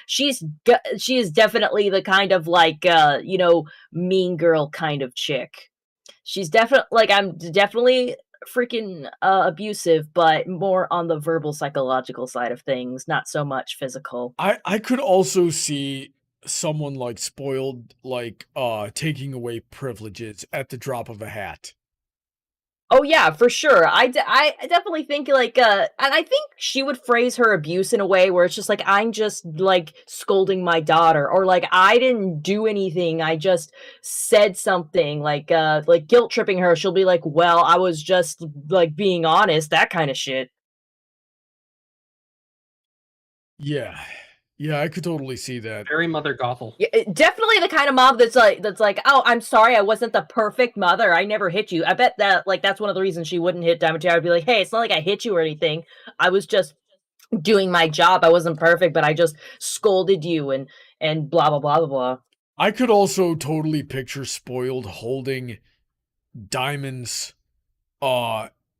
Speaker 3: she is definitely the kind of like mean girl kind of chick. She's definitely like, I'm definitely freaking abusive, but more on the verbal psychological side of things, not so much physical.
Speaker 1: I could also see someone like Spoiled like taking away privileges at the drop of a hat.
Speaker 3: Oh yeah, for sure. I definitely think like and I think she would phrase her abuse in a way where it's just like, I'm just like scolding my daughter, or like I didn't do anything, I just said something, like guilt tripping her. She'll be like, well, I was just like being honest, that kind of shit.
Speaker 1: Yeah. Yeah, I could totally see that.
Speaker 2: Very Mother Gothel.
Speaker 3: Yeah, definitely the kind of mom that's like, oh, I'm sorry, I wasn't the perfect mother, I never hit you. I bet that like that's one of the reasons she wouldn't hit Diamond Tiara. I'd be like, hey, it's not like I hit you or anything. I was just doing my job. I wasn't perfect, but I just scolded you and blah blah blah blah blah.
Speaker 1: I could also totally picture Spoiled holding Diamond's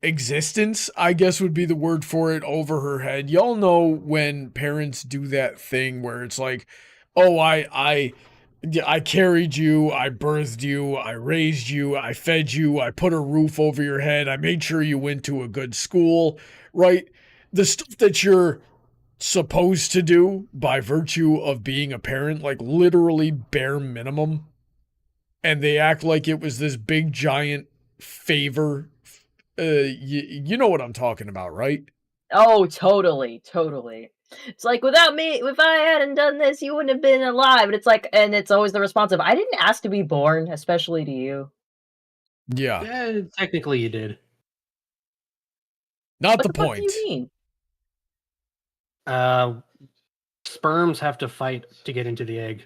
Speaker 1: existence, I guess would be the word for it, over her head. Y'all know when parents do that thing where it's like, oh, I carried you, I birthed you, I raised you, I fed you, I put a roof over your head, I made sure you went to a good school, right? The stuff that you're supposed to do by virtue of being a parent, like literally bare minimum. And they act like it was this big giant favor. You know what I'm talking about, right?
Speaker 3: Oh, totally. It's like, without me, if I hadn't done this, you wouldn't have been alive. And it's like, and it's always the response of, I didn't ask to be born, especially to you.
Speaker 1: Yeah.
Speaker 2: Yeah, technically you did.
Speaker 1: Not
Speaker 3: What
Speaker 1: the
Speaker 3: the fuck
Speaker 1: point.
Speaker 3: do you mean?
Speaker 2: Sperms have to fight to get into the egg.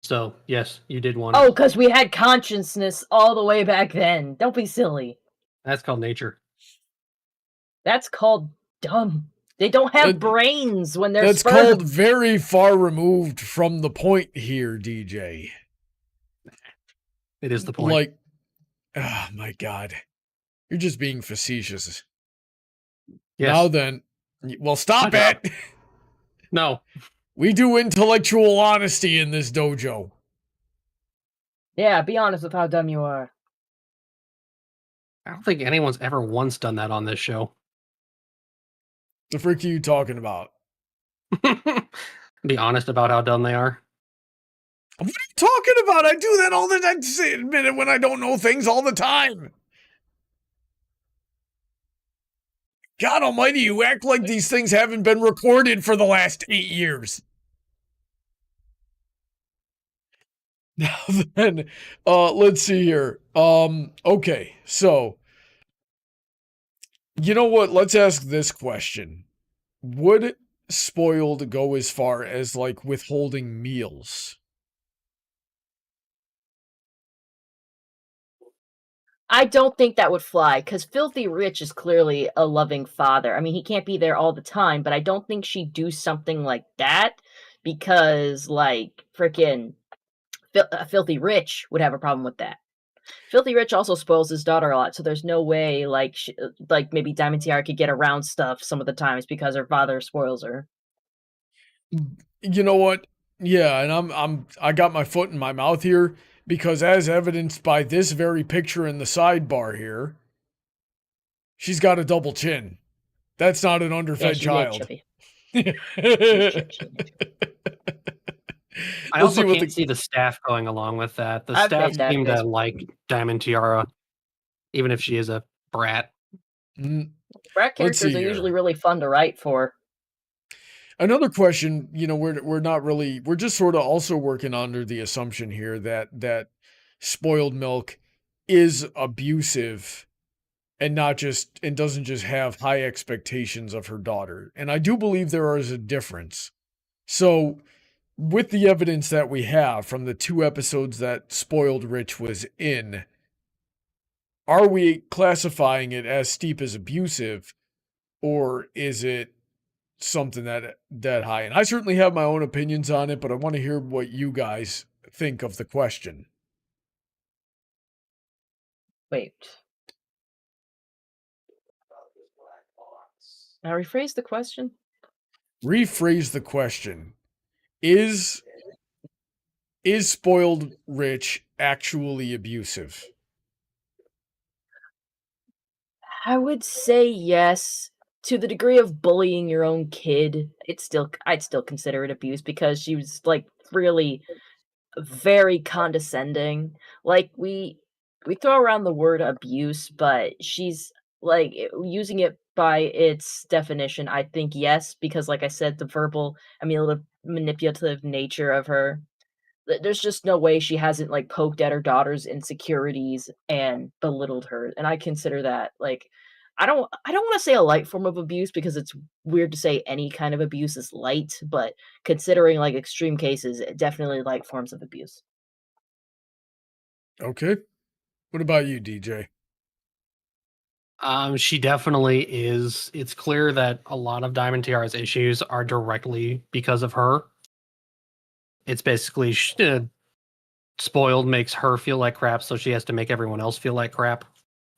Speaker 2: So, yes, you did want
Speaker 3: Oh,
Speaker 2: it.
Speaker 3: because we had consciousness all the way back then. Don't be silly.
Speaker 2: That's called nature.
Speaker 3: That's called dumb. They don't have brains when they're
Speaker 1: That's
Speaker 3: sperm.
Speaker 1: called very far removed from the point here, DJ.
Speaker 2: It is the point.
Speaker 1: Like, oh my God. You're just being facetious.
Speaker 2: Yes.
Speaker 1: Now then, well, stop
Speaker 2: Shut
Speaker 1: it.
Speaker 2: No.
Speaker 1: We do intellectual honesty in this dojo.
Speaker 3: Yeah, be honest with how dumb you are.
Speaker 2: I don't think anyone's ever once done that on this show.
Speaker 1: The frick are you talking about?
Speaker 2: Be honest about how dumb they are.
Speaker 1: What are you talking about? I do that all the time. Say admit it when I don't know things all the time. God almighty, you act like these things haven't been recorded for the last 8 years. Now then, let's see here. Okay, so, you know what? Let's ask this question. Would Spoiled go as far as, like, withholding meals?
Speaker 3: I don't think that would fly, because Filthy Rich is clearly a loving father. I mean, he can't be there all the time, but I don't think she'd do something like that, because, like, frickin' Filthy Rich would have a problem with that. Filthy Rich also spoils his daughter a lot, so there's no way, like, maybe Diamond Tiara could get around stuff some of the times because her father spoils her.
Speaker 1: You know what? Yeah, and I got my foot in my mouth here, because as evidenced by this very picture in the sidebar here, she's got a double chin. That's not an underfed child.
Speaker 2: I also can't see the staff going along with that. The staff seem to like Diamond Tiara, even if she is a brat.
Speaker 3: Brat characters are usually really fun to write for.
Speaker 1: Another question, you know, we're just sort of also working under the assumption here that Spoiled Milk is abusive and doesn't just have high expectations of her daughter. And I do believe there is a difference. So, with the evidence that we have from the 2 episodes that Spoiled Rich was in, are we classifying it as steep as abusive, or is it something that high? And I certainly have my own opinions on it, but I want to hear what you guys think of the question.
Speaker 3: Wait. Now rephrase the question.
Speaker 1: Rephrase the question. Is Spoiled Rich actually abusive?
Speaker 3: I would say yes. To the degree of bullying your own kid, I'd still consider it abuse, because she was, like, really very condescending. Like, we throw around the word abuse, but she's, like, using it by its definition, I think yes, because like I said, the verbal, the manipulative nature of her, there's just no way she hasn't, like, poked at her daughter's insecurities and belittled her, and I consider that, like, I don't wanna say a light form of abuse, because it's weird to say any kind of abuse is light, but considering, like, extreme cases, definitely light forms of abuse.
Speaker 1: Okay. What about you, DJ?
Speaker 2: She definitely is. It's clear that a lot of Diamond Tiara's issues are directly because of her. It's basically Spoiled makes her feel like crap, so she has to make everyone else feel like crap.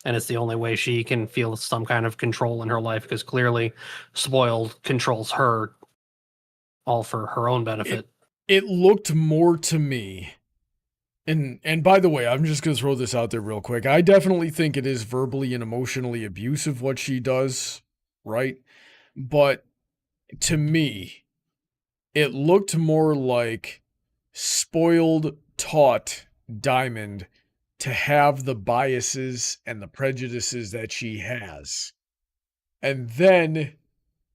Speaker 2: And it's the only way she can feel some kind of control in her life, because clearly Spoiled controls her all for her own benefit.
Speaker 1: It looked more to me, and by the way, I'm just going to throw this out there real quick. I definitely think it is verbally and emotionally abusive what she does, right? But to me, it looked more like Spoiled taught Diamond to have the biases and the prejudices that she has. And then,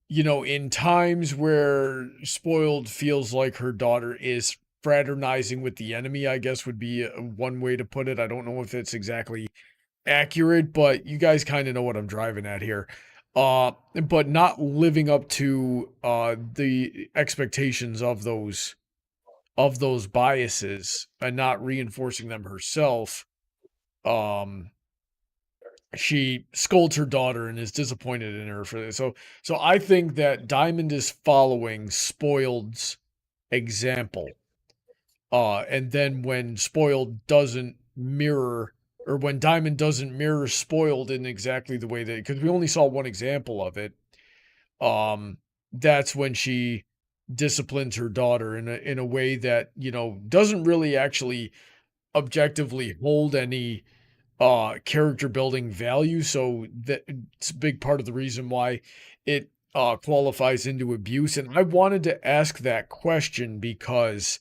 Speaker 1: you know, in times where Spoiled feels like her daughter is fraternizing with the enemy, I guess would be one way to put it. I don't know if it's exactly accurate, but you guys kind of know what I'm driving at here. But not living up to the expectations of those biases and not reinforcing them herself. She scolds her daughter and is disappointed in her for this. So I think that Diamond is following Spoiled's example. And then when Spoiled doesn't mirror, or when Diamond doesn't mirror Spoiled in exactly the way that, because we only saw one example of it, that's when she disciplines her daughter in a way that, you know, doesn't really actually objectively hold any character building value. So that's a big part of the reason why it qualifies into abuse. And I wanted to ask that question because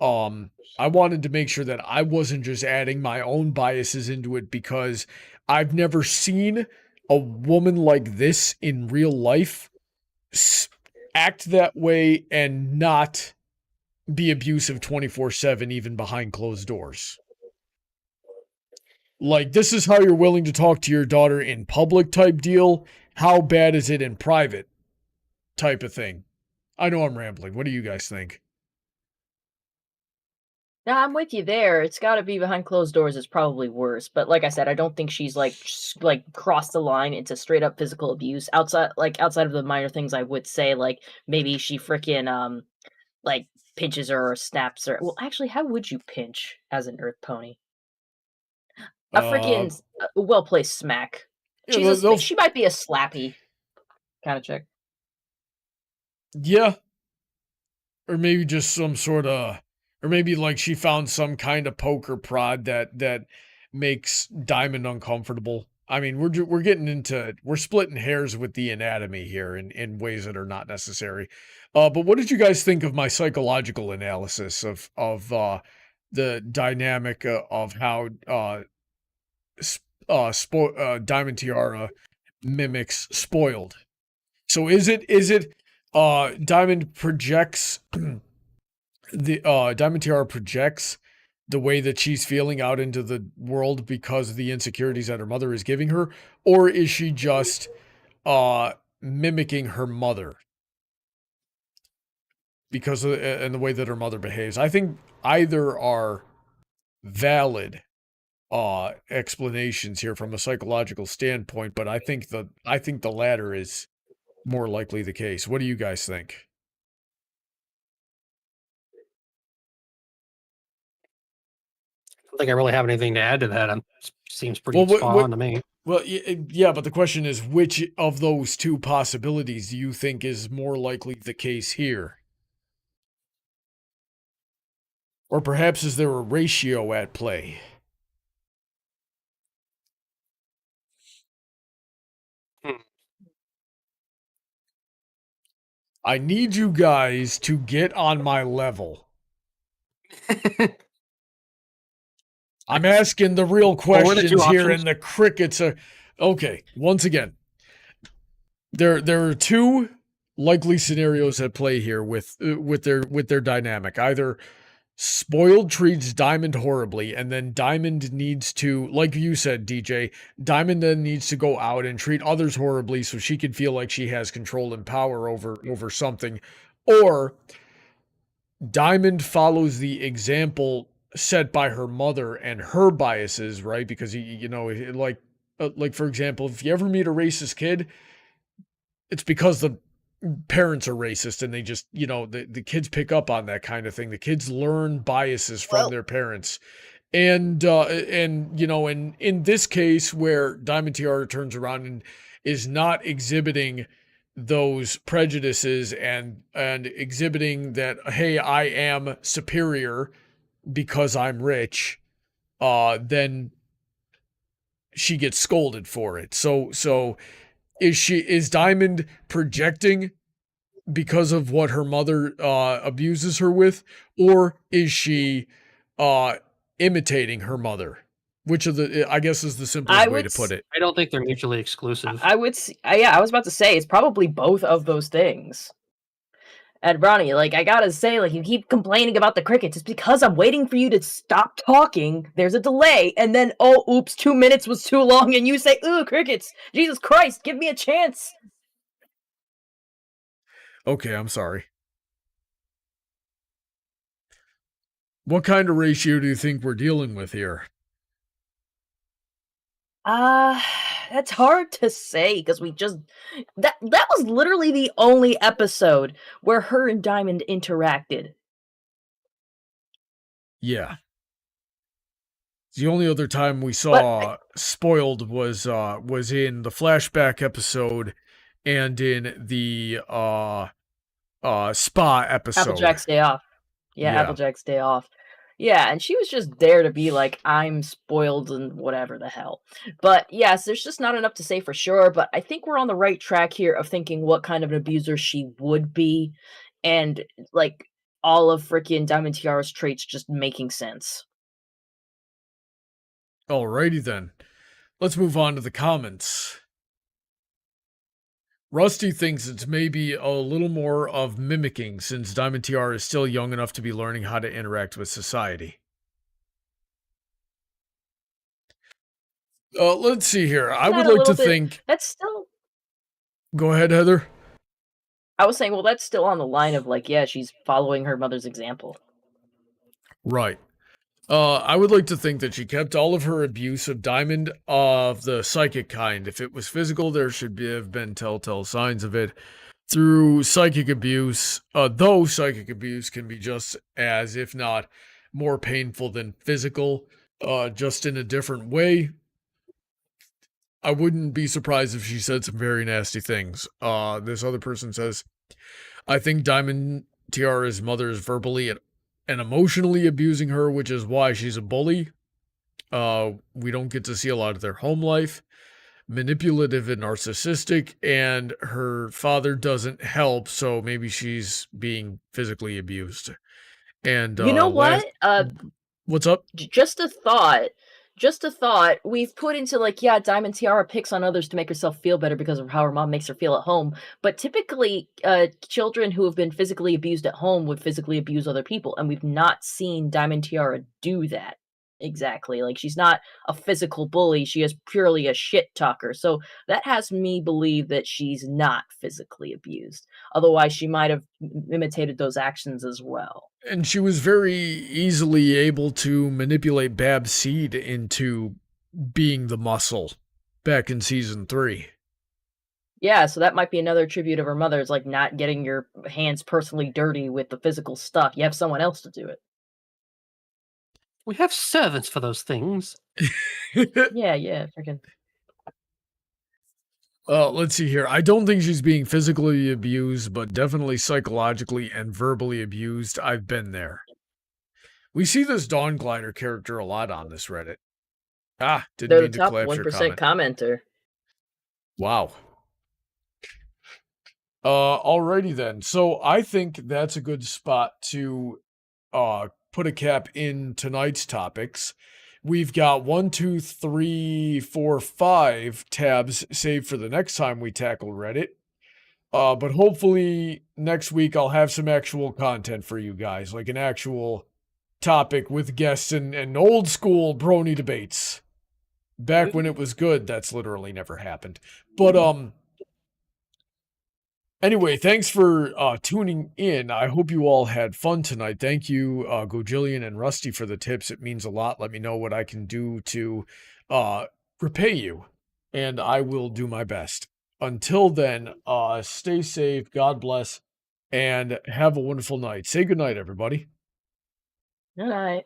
Speaker 1: I wanted to make sure that I wasn't just adding my own biases into it, because I've never seen a woman like this in real life act that way and not be abusive 24/7, even behind closed doors. Like, this is how you're willing to talk to your daughter in public type deal. How bad is it in private type of thing? I know I'm rambling. What do you guys think?
Speaker 3: No, I'm with you there. It's got to be behind closed doors. It's probably worse. But like I said, I don't think she's like crossed the line into straight up physical abuse. Outside of the minor things, I would say like maybe she freaking like pinches her or snaps her. Well, actually, how would you pinch as an Earth pony? A freaking well placed smack.
Speaker 1: Yeah,
Speaker 3: She might be a slappy kind of chick.
Speaker 1: Yeah. Or maybe just some sort of, or maybe like she found some kind of poker prod that makes Diamond uncomfortable. I mean, we're getting into, we're splitting hairs with the anatomy here in ways that are not necessary. But what did you guys think of my psychological analysis of the dynamic of how Diamond Tiara mimics Spoiled? So is it Diamond projects the Diamond Tiara projects the way that she's feeling out into the world because of the insecurities that her mother is giving her, or is she just mimicking her mother because of and the way that her mother behaves? I think either are valid explanations here from a psychological standpoint, but I think the latter is more likely the case. What do you guys think?
Speaker 2: I don't think I really have anything to add to that. Seems pretty spot on to me.
Speaker 1: Well, yeah, but the question is, which of those two possibilities do you think is more likely the case here? Or perhaps is there a ratio at play? I need you guys to get on my level. I'm asking the real questions here, and the crickets are... Okay, once again, there are two likely scenarios at play here with their dynamic. Either Spoiled treats Diamond horribly, and then Diamond needs to, like you said, DJ, Diamond then needs to go out and treat others horribly so she can feel like she has control and power over something. Or Diamond follows the example set by her mother and her biases, right? Because, like for example, if you ever meet a racist kid, it's because the parents are racist and they just, the kids pick up on that kind of thing. The kids learn biases from their parents. And in this case where Diamond Tiara turns around and is not exhibiting those prejudices and exhibiting that, hey, I am superior because I'm rich, then she gets scolded for it. So is Diamond projecting because of what her mother abuses her with, or is she imitating her mother? Which of the, I guess, is the simplest way to put it.
Speaker 2: I don't think they're mutually exclusive.
Speaker 3: I would, I was about to say it's probably both of those things. And Brawny, like, I gotta say, like, you keep complaining about the crickets. It's because I'm waiting for you to stop talking. There's a delay, and then, oh, oops, 2 minutes was too long, and you say, ooh, crickets. Jesus Christ, give me a chance.
Speaker 1: Okay, I'm sorry. What kind of ratio do you think we're dealing with here?
Speaker 3: That's hard to say, because we just... That was literally the only episode where her and Diamond interacted.
Speaker 1: Yeah. The only other time we saw Spoiled was in the flashback episode and in the spa episode.
Speaker 3: Applejack's Day Off. Yeah, Applejack's Day Off. Yeah, and she was just there to be like, I'm spoiled and whatever the hell. But yes, there's just not enough to say for sure, but I think we're on the right track here of thinking what kind of an abuser she would be, and like all of freaking Diamond Tiara's traits just making sense.
Speaker 1: Alrighty then. Let's move on to the comments. Rusty thinks it's maybe a little more of mimicking since Diamond Tiara is still young enough to be learning how to interact with society. Let's see here. I would like to think...
Speaker 3: That's still...
Speaker 1: Go ahead, Heather.
Speaker 3: I was saying, well, that's still on the line of like, yeah, she's following her mother's example.
Speaker 1: Right. I would like to think that she kept all of her abuse of Diamond of the psychic kind. If it was physical, there should have been telltale signs of it. Through psychic abuse, though psychic abuse can be just as, if not more painful than physical, just in a different way. I wouldn't be surprised if she said some very nasty things. This other person says, I think Diamond Tiara's mother is verbally and emotionally abusing her, which is why she's a bully. We don't get to see a lot of their home life. Manipulative and narcissistic, and her father doesn't help, so maybe she's being physically abused. And
Speaker 3: you know what?
Speaker 1: What's up?
Speaker 3: Just a thought. We've put into like, yeah, Diamond Tiara picks on others to make herself feel better because of how her mom makes her feel at home. But typically, children who have been physically abused at home would physically abuse other people. And we've not seen Diamond Tiara do that. Exactly. Like, she's not a physical bully. She is purely a shit talker. So that has me believe that she's not physically abused. Otherwise, she might have imitated those actions as well.
Speaker 1: And she was very easily able to manipulate Bab's seed into being the muscle back in season 3.
Speaker 3: Yeah, so that might be another tribute of her mother's, like not getting your hands personally dirty with the physical stuff. You have someone else to do it.
Speaker 2: We have servants for those things.
Speaker 3: Yeah, freaking.
Speaker 1: Let's see here. I don't think she's being physically abused, but definitely psychologically and verbally abused. I've been there. We see this Dawn Glider character a lot on this Reddit. Didn't
Speaker 3: They're
Speaker 1: mean
Speaker 3: the
Speaker 1: to
Speaker 3: top
Speaker 1: collapse your
Speaker 3: 1%
Speaker 1: comment.
Speaker 3: commenter.
Speaker 1: Wow. Alrighty then. So I think that's a good spot to put a cap in tonight's topics. We've got 1, 2, 3, 4, 5 tabs saved for the next time we tackle Reddit. But hopefully next week I'll have some actual content for you guys, like an actual topic with guests and old school Brony debates. Back when it was good, that's literally never happened. But anyway, thanks for tuning in. I hope you all had fun tonight. Thank you, Gojillion and Rusty, for the tips. It means a lot. Let me know what I can do to repay you, and I will do my best. Until then, stay safe, God bless, and have a wonderful night. Say goodnight, everybody.
Speaker 3: Good night.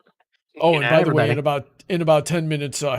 Speaker 1: Oh, and by the way,
Speaker 2: everybody.
Speaker 1: in about 10 minutes, Heather